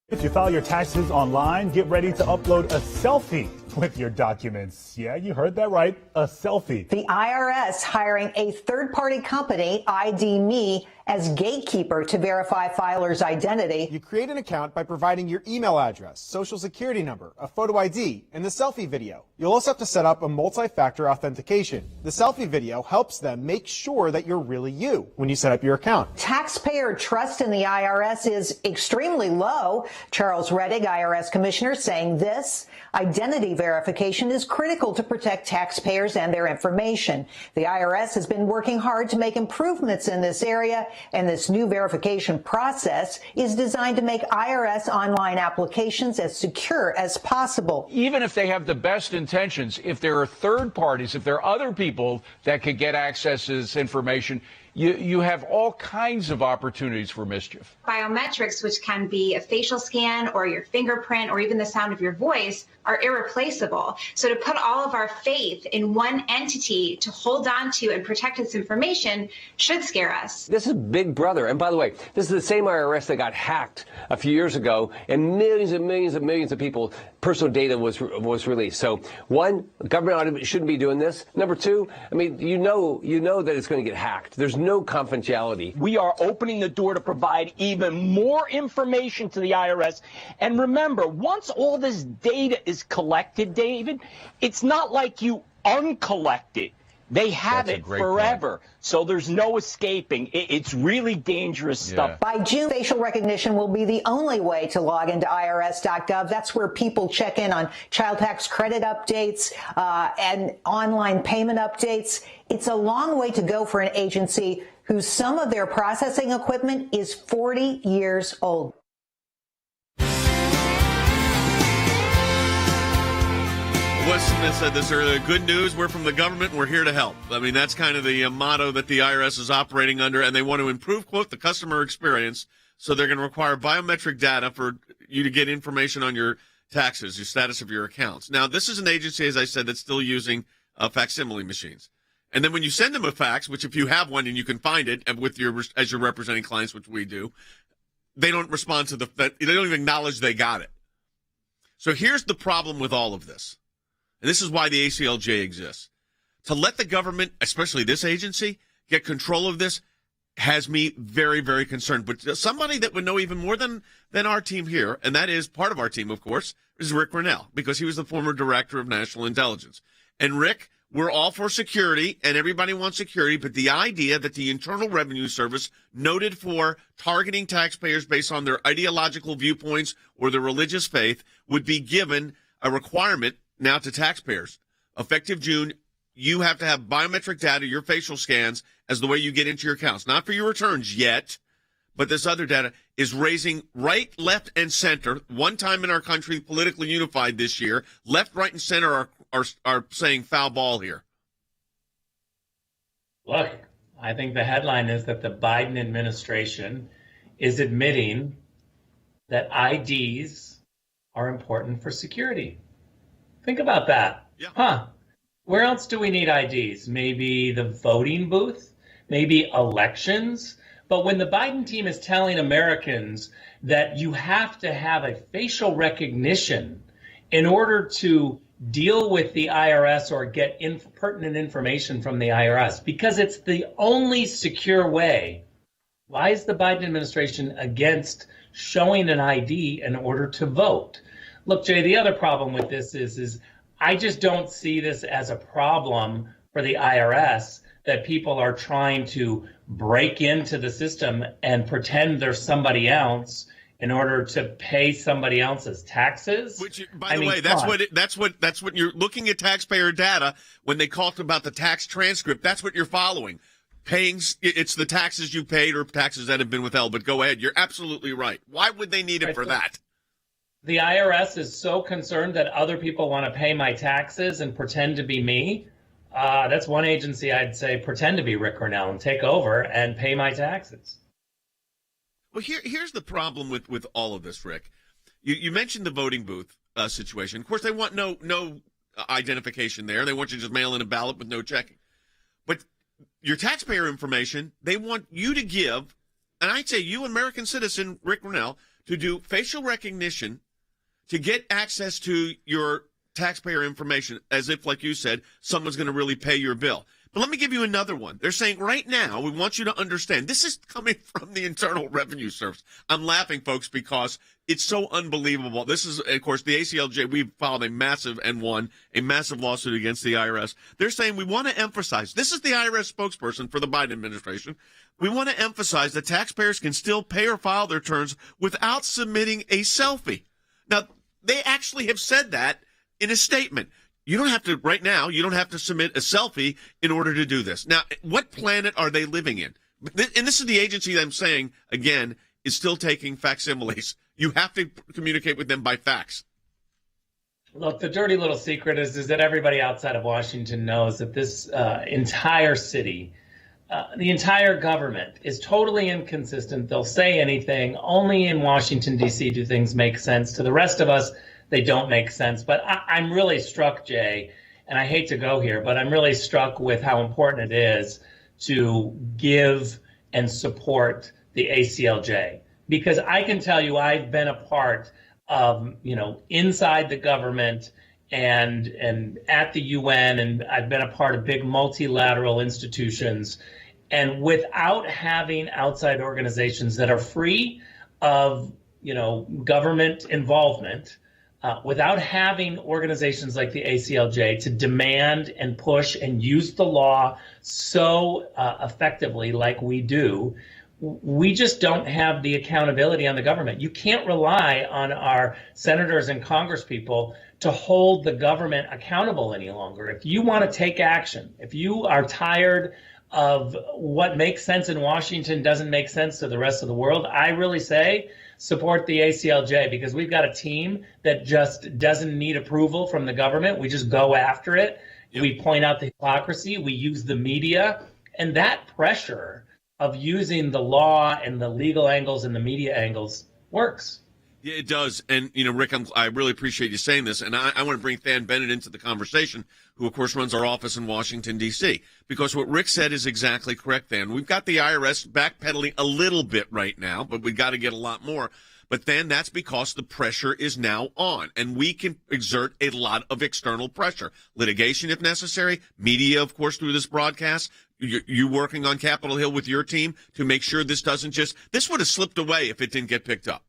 If you file your taxes online, get ready to upload a selfie with your documents. Yeah, you heard that right. A selfie. The IRS hiring a third-party company, ID Me, as gatekeeper to verify filers' identity. You create an account by providing your email address, social security number, a photo ID, and the selfie video. You'll also have to set up a multi-factor authentication. The selfie video helps them make sure that you're really you when you set up your account. Taxpayer trust in the IRS is extremely low. Charles Rettig, IRS Commissioner, saying this: identity verification is critical to protect taxpayers and their information. The IRS has been working hard to make improvements in this area, and this new verification process is designed to make IRS online applications as secure as possible. Even if they have the best intentions, if there are third parties, if there are other people that could get access to this information, you have all kinds of opportunities for mischief. Biometrics, which can be a facial scan or your fingerprint or even the sound of your voice, are irreplaceable. So to put all of our faith in one entity to hold on to and protect its information should scare us. This is Big Brother. And by the way, this is the same IRS that got hacked a few years ago, and millions and millions and millions of people's personal data was released. So one, government shouldn't be doing this. Number two, I mean, you know that it's going to get hacked. There's no confidentiality. We are opening the door to provide even more information to the IRS. And remember, once all this data is collected, David, it's not like you uncollect it. They have it forever. Point. So there's no escaping. It's really dangerous stuff. By June, facial recognition will be the only way to log into irs.gov. That's where people check in on child tax credit updates and online payment updates. It's a long way to go for an agency whose some of their processing equipment is 40 years old. Weston said this earlier. Good news, we're from the government, we're here to help. I mean, that's kind of the motto that the IRS is operating under, and they want to improve, quote, the customer experience, so they're going to require biometric data for you to get information on your taxes, your status of your accounts. Now, this is an agency, as I said, that's still using facsimile machines. And then when you send them a fax, which if you have one and you can find it with as you're representing clients, which we do, they don't respond to they don't even acknowledge they got it. So here's the problem with all of this. And this is why the ACLJ exists. To let the government, especially this agency, get control of this has me very, very concerned. But somebody that would know even more than our team here, and that is part of our team, of course, is Rick Grinnell, because he was the former director of national intelligence. And Rick, we're all for security, and everybody wants security, but the idea that the Internal Revenue Service, noted for targeting taxpayers based on their ideological viewpoints or their religious faith, would be given a requirement now to taxpayers. Effective June, you have to have biometric data, your facial scans, as the way you get into your accounts. Not for your returns yet, but this other data is raising right, left, and center. One time in our country, politically unified this year, left, right, and center are saying foul ball here. Look, I think the headline is that the Biden administration is admitting that IDs are important for security. Think about that. Yeah. Huh. Where else do we need IDs? Maybe the voting booth? Maybe elections? But when the Biden team is telling Americans that you have to have a facial recognition in order to deal with the IRS or get pertinent information from the IRS, because it's the only secure way, why is the Biden administration against showing an ID in order to vote? Look, Jay, the other problem with this is I just don't see this as a problem for the IRS, that people are trying to break into the system and pretend they're somebody else in order to pay somebody else's taxes. Which, by the way, that's what you're looking at taxpayer data when they talk about the tax transcript. That's what you're following. It's the taxes you paid or taxes that have been withheld. But go ahead. You're absolutely right. Why would they need it for that? The IRS is so concerned that other people want to pay my taxes and pretend to be me. That's one agency I'd say pretend to be Rick Grinnell and take over and pay my taxes. Well, here's the problem with all of this, Rick. You mentioned the voting booth situation. Of course, they want no identification there. They want you to just mail in a ballot with no checking. But your taxpayer information, they want you to give, and I'd say you, American citizen Rick Grinnell, to do facial recognition to get access to your taxpayer information as if, like you said, someone's going to really pay your bill. But let me give you another one. They're saying right now, we want you to understand, this is coming from the Internal Revenue Service. I'm laughing, folks, because it's so unbelievable. This is, of course, the ACLJ. We filed a massive lawsuit against the IRS. They're saying we want to emphasize, this is the IRS spokesperson for the Biden administration. We want to emphasize that taxpayers can still pay or file their returns without submitting a selfie. Now, they actually have said that in a statement. You don't have to, right now, you don't have to submit a selfie in order to do this. Now, what planet are they living in? And this is the agency that I'm saying, again, is still taking facsimiles. You have to communicate with them by fax. Look, the dirty little secret is that everybody outside of Washington knows that this entire city, the entire government is totally inconsistent. They'll say anything. Only in Washington, D.C. do things make sense. To the rest of us, they don't make sense. But I'm really struck, Jay, and I hate to go here, but I'm really struck with how important it is to give and support the ACLJ. Because I can tell you I've been a part of, inside the government and at the UN, and I've been a part of big multilateral institutions. And without having outside organizations that are free of, government involvement, without having organizations like the ACLJ to demand and push and use the law so effectively like we do, we just don't have the accountability on the government. You can't rely on our senators and congresspeople to hold the government accountable any longer. If you want to take action, if you are tired of what makes sense in Washington doesn't make sense to the rest of the world, I really say support the ACLJ, because we've got a team that just doesn't need approval from the government. We just go after it. Yep. We point out the hypocrisy. We use the media. And that pressure of using the law and the legal angles and the media angles works. Yeah, it does. And, Rick, I really appreciate you saying this. And I want to bring Than Bennett into the conversation, who, of course, runs our office in Washington, D.C., because what Rick said is exactly correct, Than. We've got the IRS backpedaling a little bit right now, but we've got to get a lot more. But then that's because the pressure is now on, and we can exert a lot of external pressure. Litigation, if necessary, media, of course, through this broadcast, you working on Capitol Hill with your team to make sure this would have slipped away if it didn't get picked up.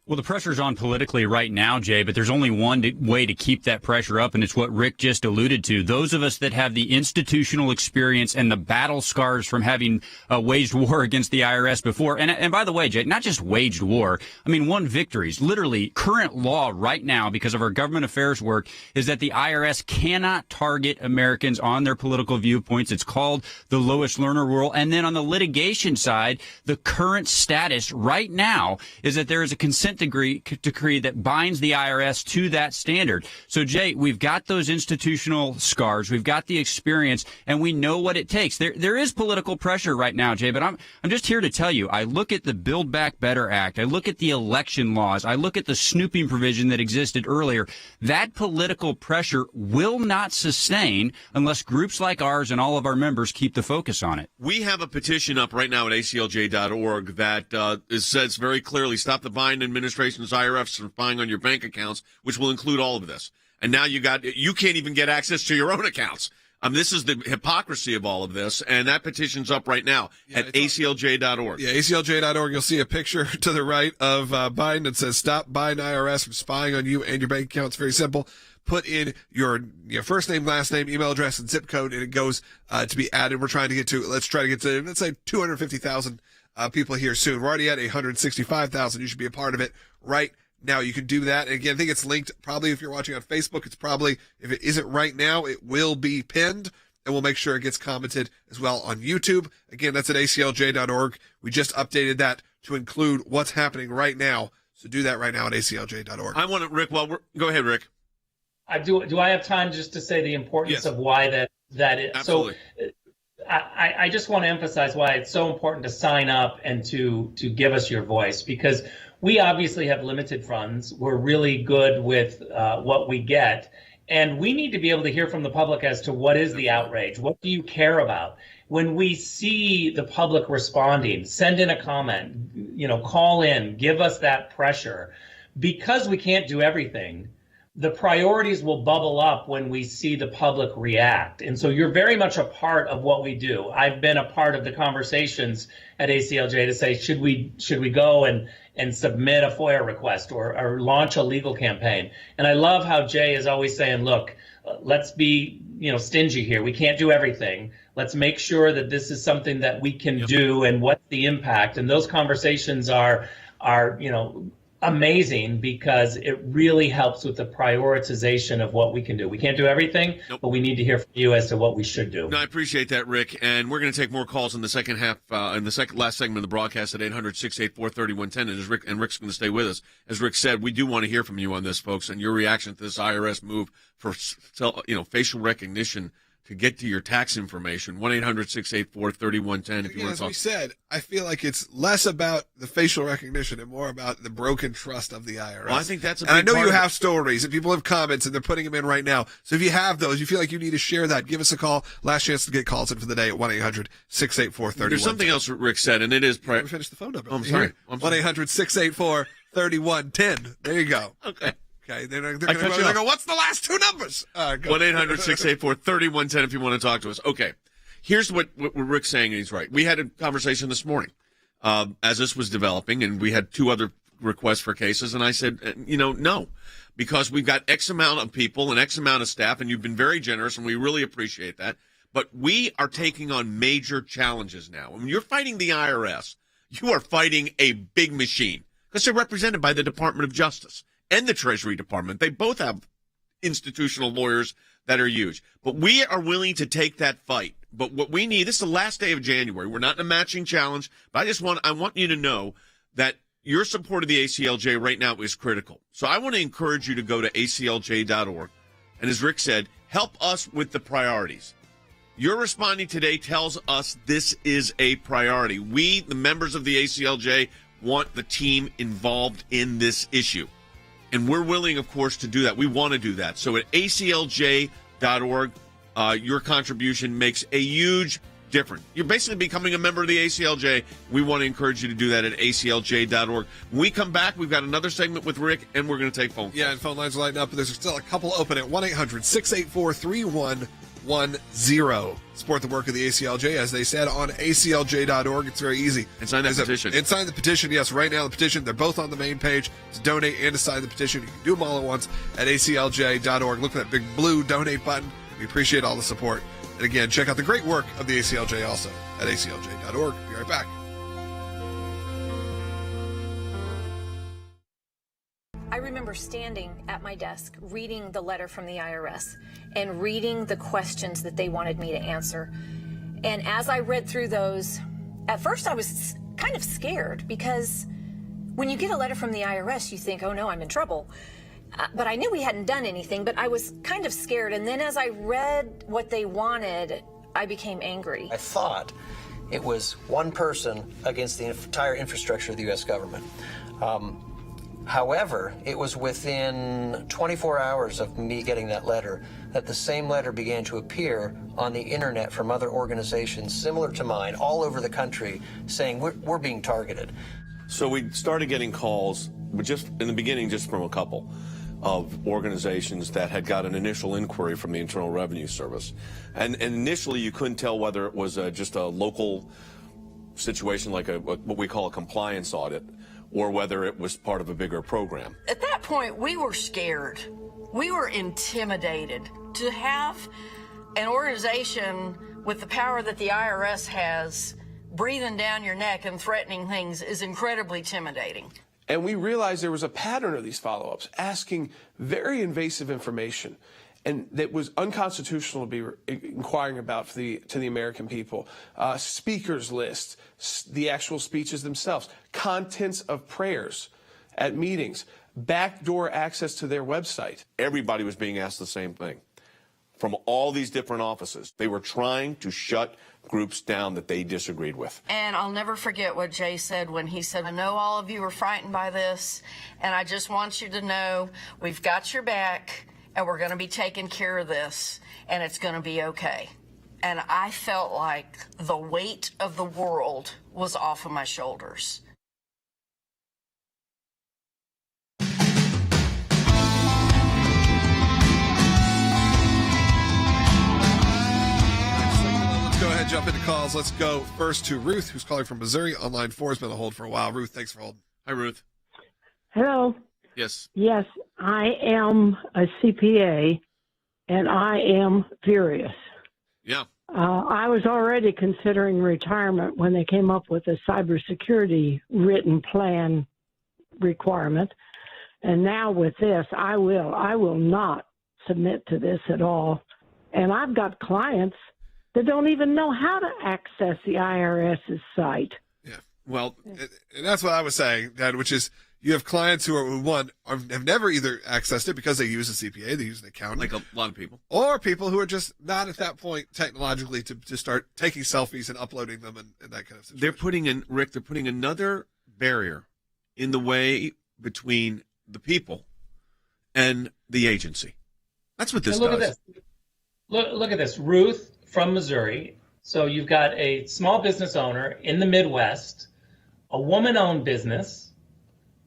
Well, the pressure's on politically right now, Jay, but there's only one way to keep that pressure up, and it's what Rick just alluded to. Those of us that have the institutional experience and the battle scars from having waged war against the IRS before, and by the way, Jay, not just waged war, won victories. Literally, current law right now, because of our government affairs work, is that the IRS cannot target Americans on their political viewpoints. It's called the lowest learner rule. And then on the litigation side, the current status right now is that there is a consent decree that binds the IRS to that standard. So, Jay, we've got those institutional scars, we've got the experience, and we know what it takes. There is political pressure right now, Jay, but I'm just here to tell you, I look at the Build Back Better Act, I look at the election laws, I look at the snooping provision that existed earlier. That political pressure will not sustain unless groups like ours and all of our members keep the focus on it. We have a petition up right now at ACLJ.org that says very clearly, stop the Biden administration's IRS from spying on your bank accounts, which will include all of this. And now you can't even get access to your own accounts. This is the hypocrisy of all of this, and that petition's up right now at ACLJ.org. Yeah, ACLJ.org. You'll see a picture to the right of Biden that says, stop Biden IRS from spying on you and your bank account. It's very simple. Put in your first name, last name, email address, and zip code, and it goes to be added. Let's try to get to, let's say 250,000 people here soon. We're already at 165,000. You should be a part of it right now. You can do that. And again, I think it's linked. Probably if you're watching on Facebook, it's probably, if it isn't right now, it will be pinned, and we'll make sure it gets commented as well on YouTube. Again, that's at ACLJ.org. We just updated that to include what's happening right now. So do that right now at ACLJ.org. I want to, Rick, go ahead, Rick. Do I have time just to say the importance of why that is? Absolutely. So I just want to emphasize why it's so important to sign up and to give us your voice, because we obviously have limited funds. We're really good with what we get, and we need to be able to hear from the public as to what is the outrage. What do you care about? When we see the public responding, send in a comment, call in, give us that pressure, because we can't do everything. the priorities will bubble up when we see the public react. And so you're very much a part of what we do. I've been a part of the conversations at ACLJ to say, should we go and submit a FOIA request or launch a legal campaign? And I love how Jay is always saying, look, let's be stingy here. We can't do everything. Let's make sure that this is something that we can do, and what's the impact. And those conversations are amazing, because it really helps with the prioritization of what we can do. We can't do everything, but we need to hear from you as to what we should do. No, I appreciate that, Rick. And we're going to take more calls in the second half, in the last segment of the broadcast at 800-684-3110. And Rick's going to stay with us. As Rick said, we do want to hear from you on this, folks, and your reaction to this IRS move for facial recognition to get to your tax information. 1-800-684-3110 if you want to talk. As we said, I feel like it's less about the facial recognition and more about the broken trust of the IRS. Well, I think that's a big And I know part you of it. have stories and people have comments and they're putting them in right now. So if you have those, you feel like you need to share that, give us a call. Last chance to get calls in for the day at 1-800-684-3110. There's something else Rick said, and it is... Let me finish the phone number. Oh, I'm sorry. 1-800-684-3110. There you go. Okay. Okay, they're going to go, what's the last two numbers? 1-800-684-3110 if you want to talk to us. Okay, here's what Rick's saying, and he's right. We had a conversation this morning as this was developing, and we had two other requests for cases, and I said, no, because we've got X amount of people and X amount of staff, and you've been very generous, and we really appreciate that. But we are taking on major challenges now. When you're fighting the IRS, you are fighting a big machine, because they're represented by the Department of Justice and the Treasury Department. They both have institutional lawyers that are huge. But we are willing to take that fight. But what we need, this is the last day of January. We're not in a matching challenge, but I want you to know that your support of the ACLJ right now is critical. So I want to encourage you to go to aclj.org. And as Rick said, help us with the priorities. Your responding today tells us this is a priority. We, the members of the ACLJ, want the team involved in this issue. And we're willing, of course, to do that. We want to do that. So at aclj.org, your contribution makes a huge difference. You're basically becoming a member of the ACLJ. We want to encourage you to do that at aclj.org. When we come back, we've got another segment with Rick, and we're going to take phone calls. Yeah, and phone lines lighting up, but there's still a couple open at 1-800-684-3110. Support the work of the ACLJ, as they said, on aclj.org. It's very easy. And sign that petition. And sign the petition, yes. Right now, the petition, they're both on the main page to donate and to sign the petition. You can do them all at once at aclj.org. Look for that big blue donate button. We appreciate all the support. And again, check out the great work of the ACLJ also at aclj.org. Be right back. I remember standing at my desk reading the letter from the IRS and reading the questions that they wanted me to answer. And as I read through those, at first I was kind of scared, because when you get a letter from the IRS, you think, oh no, I'm in trouble. But I knew we hadn't done anything, but I was kind of scared. And then as I read what they wanted, I became angry. I thought it was one person against the entire infrastructure of the U.S. government. However, it was within 24 hours of me getting that letter that the same letter began to appear on the internet from other organizations similar to mine all over the country saying we're being targeted. So we started getting calls, just in the beginning, just from a couple of organizations that had got an initial inquiry from the Internal Revenue Service. And initially you couldn't tell whether it was just a local situation like what we call a compliance audit, or whether it was part of a bigger program. At that point, we were scared. We were intimidated. To have an organization with the power that the IRS has breathing down your neck and threatening things is incredibly intimidating. And we realized there was a pattern of these follow-ups, asking very invasive information, and that was unconstitutional to be inquiring about to the American people. Speakers lists, the actual speeches themselves, contents of prayers at meetings, backdoor access to their website. Everybody was being asked the same thing from all these different offices. They were trying to shut groups down that they disagreed with. And I'll never forget what Jay said when he said, I know all of you are frightened by this, and I just want you to know we've got your back, and we're going to be taking care of this, and it's going to be okay. And I felt like the weight of the world was off of my shoulders. go ahead and jump into calls. Let's go first to Ruth, who's calling from Missouri. On line 4 has been on hold for a while. Ruth, thanks for holding. Hi, Ruth. Hello. Yes. Yes, I am a CPA, and I am furious. Yeah. I was already considering retirement when they came up with a cybersecurity written plan requirement. And now with this, I will not submit to this at all. And I've got clients that don't even know how to access the IRS's site. Yeah. Well, and that's what I was saying, Dad, which is you have clients who have never either accessed it because they use a CPA, they use an accountant. Like a lot of people. Or people who are just not at that point technologically to start taking selfies and uploading them and that kind of situation. They're putting another barrier in the way between the people and the agency. That's what this does. Look at this. Look at this. Ruth from Missouri. So you've got a small business owner in the Midwest, a woman-owned business,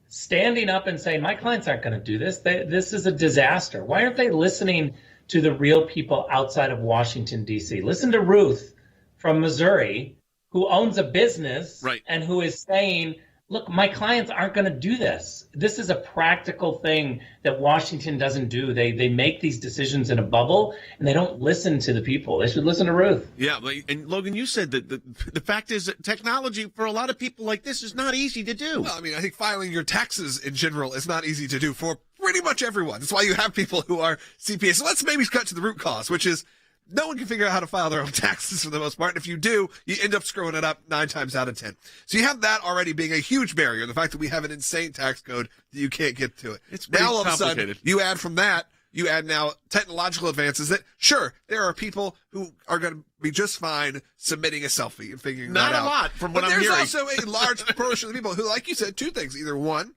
standing up and saying, my clients aren't going to do this. This is a disaster. Why aren't they listening to the real people outside of Washington, D.C.? Listen to Ruth from Missouri, who owns a business and who is saying, look, my clients aren't going to do this. This is a practical thing that Washington doesn't do. They make these decisions in a bubble, and they don't listen to the people. They should listen to Ruth. Yeah, and Logan, you said that the fact is that technology for a lot of people like this is not easy to do. Well, I mean, I think filing your taxes in general is not easy to do for pretty much everyone. That's why you have people who are CPAs. So let's maybe cut to the root cause, which is no one can figure out how to file their own taxes for the most part. And if you do, you end up screwing it up 9 times out of 10. So you have that already being a huge barrier. The fact that we have an insane tax code that you can't get to it. It's now all of a complicated. sudden, you add from that, you add now technological advances that, sure, there are people who are going to be just fine submitting a selfie and figuring that out. Not a lot from what I'm hearing. But there's also a large portion of the people who, like you said, two things. Either one,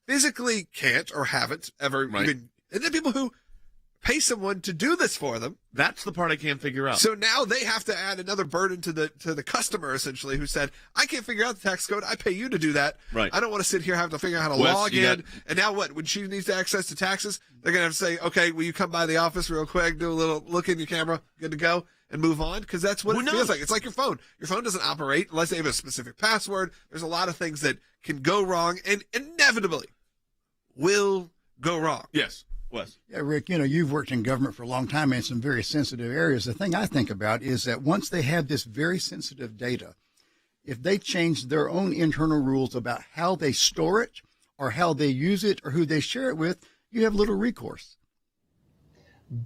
physically can't or haven't ever even, and then people who pay someone to do this for them. That's the part I can't figure out. So now they have to add another burden to the customer, essentially, who said, I can't figure out the tax code. I pay you to do that. Right. I don't want to sit here having to figure out how to log in. And now what? When she needs to access the taxes, they're going to have to say, okay, will you come by the office real quick, do a little look in your camera, good to go, and move on? Because that's what it feels like. It's like your phone. Your phone doesn't operate unless they have a specific password. There's a lot of things that can go wrong and inevitably will go wrong. Yes. Wes. Yeah, Rick, you've worked in government for a long time in some very sensitive areas. The thing I think about is that once they have this very sensitive data, if they change their own internal rules about how they store it or how they use it or who they share it with, you have little recourse.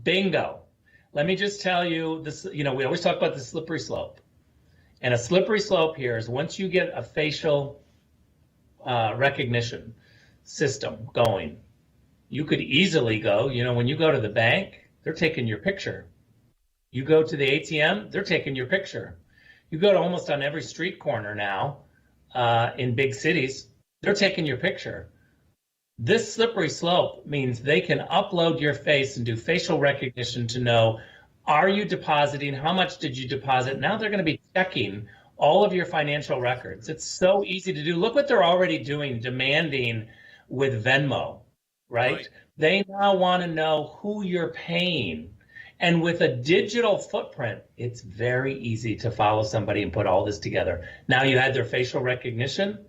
Bingo. Let me just tell you this, we always talk about the slippery slope. And a slippery slope here is once you get a facial recognition system going, you could easily go, when you go to the bank, they're taking your picture. You go to the ATM, they're taking your picture. You go to almost on every street corner now in big cities, they're taking your picture. This slippery slope means they can upload your face and do facial recognition to know, are you depositing? How much did you deposit? Now they're going to be checking all of your financial records. It's so easy to do. Look what they're already doing, demanding with Venmo. Right? They now want to know who you're paying. And with a digital footprint, it's very easy to follow somebody and put all this together. Now you had their facial recognition.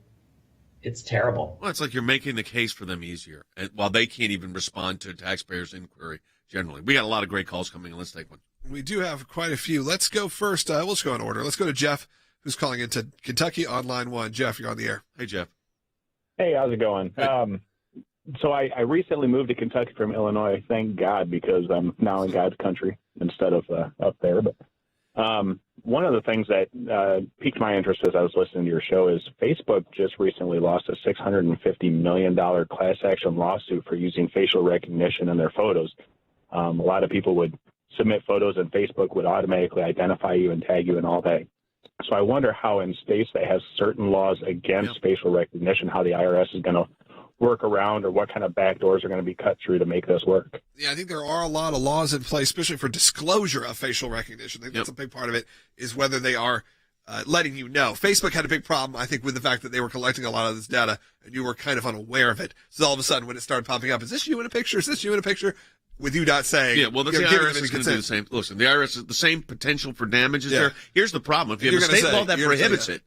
It's terrible. Well, it's like you're making the case for them easier, while they can't even respond to a taxpayer's inquiry generally. We got a lot of great calls coming in. Let's take one. We do have quite a few. Let's go first. We'll just go in order. Let's go to Jeff, who's calling into Kentucky on line 1. Jeff, you're on the air. Hey, Jeff. Hey, how's it going? So I recently moved to Kentucky from Illinois, thank God, because I'm now in God's country instead of up there. But one of the things that piqued my interest as I was listening to your show is Facebook just recently lost a $650 million class action lawsuit for using facial recognition in their photos. A lot of people would submit photos and Facebook would automatically identify you and tag you and all that. So I wonder how in states that have certain laws against facial recognition, how the IRS is going to work around or what kind of backdoors are going to be cut through to make this work. Yeah, I think there are a lot of laws in place, especially for disclosure of facial recognition. I think that's a big part of it, is whether they are letting you know. Facebook had a big problem, I think, with the fact that they were collecting a lot of this data and you were kind of unaware of it. So all of a sudden when it started popping up, is this you in a picture? Is this you in a picture? With you not saying. Yeah, well, the IRS is going to do the same. Listen, the IRS is the same potential for damage is there. Here's the problem. If you have a state law that prohibits it,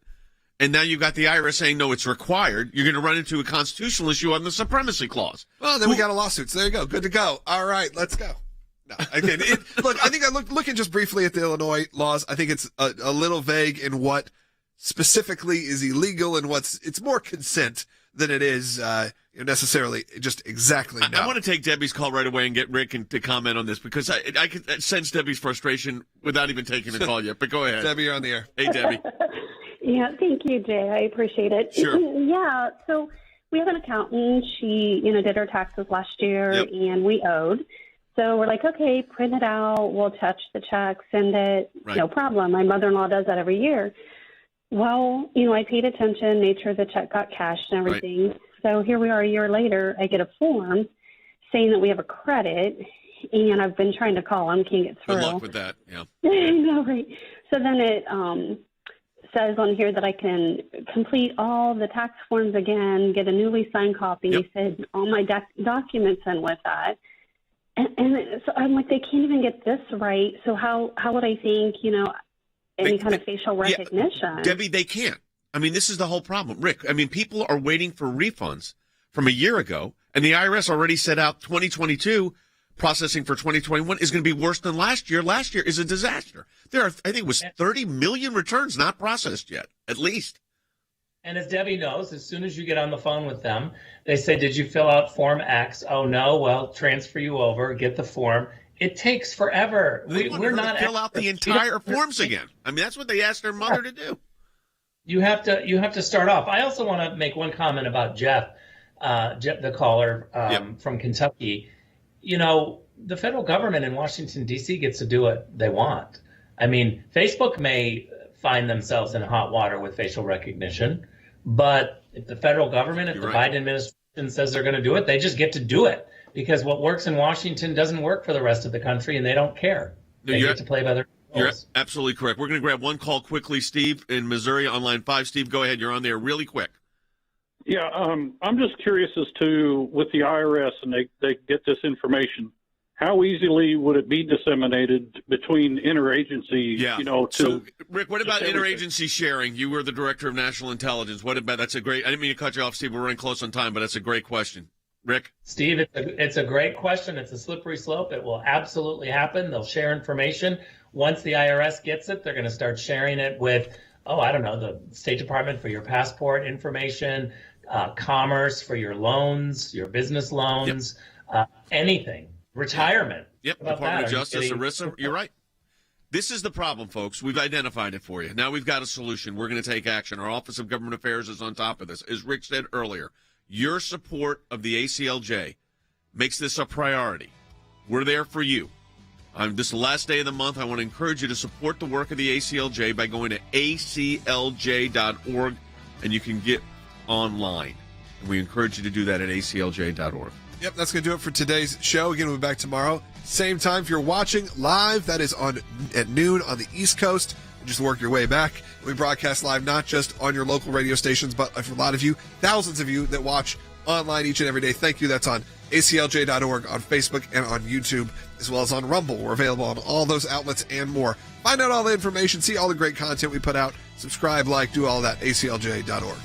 and now you've got the IRS saying, no, it's required, you're going to run into a constitutional issue on the supremacy clause. Well, then we got a lawsuit. So there you go. Good to go. All right, let's go. No, again, look, I think looking just briefly at the Illinois laws, I think it's a little vague in what specifically is illegal and it's more consent than it is necessarily just exactly no. I want to take Debbie's call right away and get Rick to comment on this because I can sense Debbie's frustration without even taking the call yet. But go ahead. Debbie, you're on the air. Hey, Debbie. Yeah, thank you, Jay. I appreciate it. Sure. Yeah, so we have an accountant. She, did her taxes last year, and we owed. So we're like, okay, print it out. We'll attach the check, send it. Right. No problem. My mother-in-law does that every year. Well, I paid attention, made sure the check got cashed and everything. Right. So here we are a year later. I get a form saying that we have a credit, and I've been trying to call them, can't get through. Good luck with that, yeah. I know, right? So then it says on here that I can complete all the tax forms again, get a newly signed copy. Yep. He said all my documents in with that. And so I'm like, they can't even get this right. So how would I think, any kind of facial recognition? Yeah, Debbie, they can't. I mean, this is the whole problem. Rick, I mean, people are waiting for refunds from a year ago, and the IRS already set out 2022 processing for 2021 is going to be worse than last year. Last year is a disaster. There are, I think it was 30 million returns not processed yet, at least. And as Debbie knows, as soon as you get on the phone with them, they say, did you fill out Form X? Oh, no. Well, transfer you over, get the form. It takes forever. We're not fill out the entire forms again. I mean, that's what they asked their mother to do. You have to start off. I also want to make one comment about Jeff, the caller from Kentucky. The federal government in Washington, D.C. gets to do what they want. I mean, Facebook may find themselves in hot water with facial recognition, but if the federal government, if the Biden administration says they're going to do it, they just get to do it because what works in Washington doesn't work for the rest of the country, and they don't care. They get to play by their rules. You're absolutely correct. We're going to grab one call quickly. Steve in Missouri on line 5. Steve, go ahead. You're on there really quick. Yeah, I'm just curious as to, with the IRS and they get this information, how easily would it be disseminated between interagency, So, Rick, what about interagency sharing? You were the director of national intelligence. What about, that's a great, I didn't mean to cut you off, Steve. We're running close on time, but that's a great question. Rick? Steve, it's a great question. It's a slippery slope. It will absolutely happen. They'll share information. Once the IRS gets it, they're going to start sharing it with, the State Department for your passport information, Commerce for your loans, your business loans, anything. Retirement. Yep, Department of Justice, ERISA, you're right. This is the problem, folks. We've identified it for you. Now we've got a solution. We're going to take action. Our Office of Government Affairs is on top of this. As Rick said earlier, your support of the ACLJ makes this a priority. We're there for you. This is the last day of the month. I want to encourage you to support the work of the ACLJ by going to aclj.org, and you can get online. And we encourage you to do that at aclj.org. Yep, that's going to do it for today's show. Again, we'll be back tomorrow. Same time. If you're watching live, that is at noon on the East Coast. Just work your way back. We broadcast live not just on your local radio stations, but for a lot of you, thousands of you that watch online each and every day. Thank you. That's on aclj.org, on Facebook, and on YouTube, as well as on Rumble. We're available on all those outlets and more. Find out all the information, see all the great content we put out, subscribe, like, do all that, aclj.org.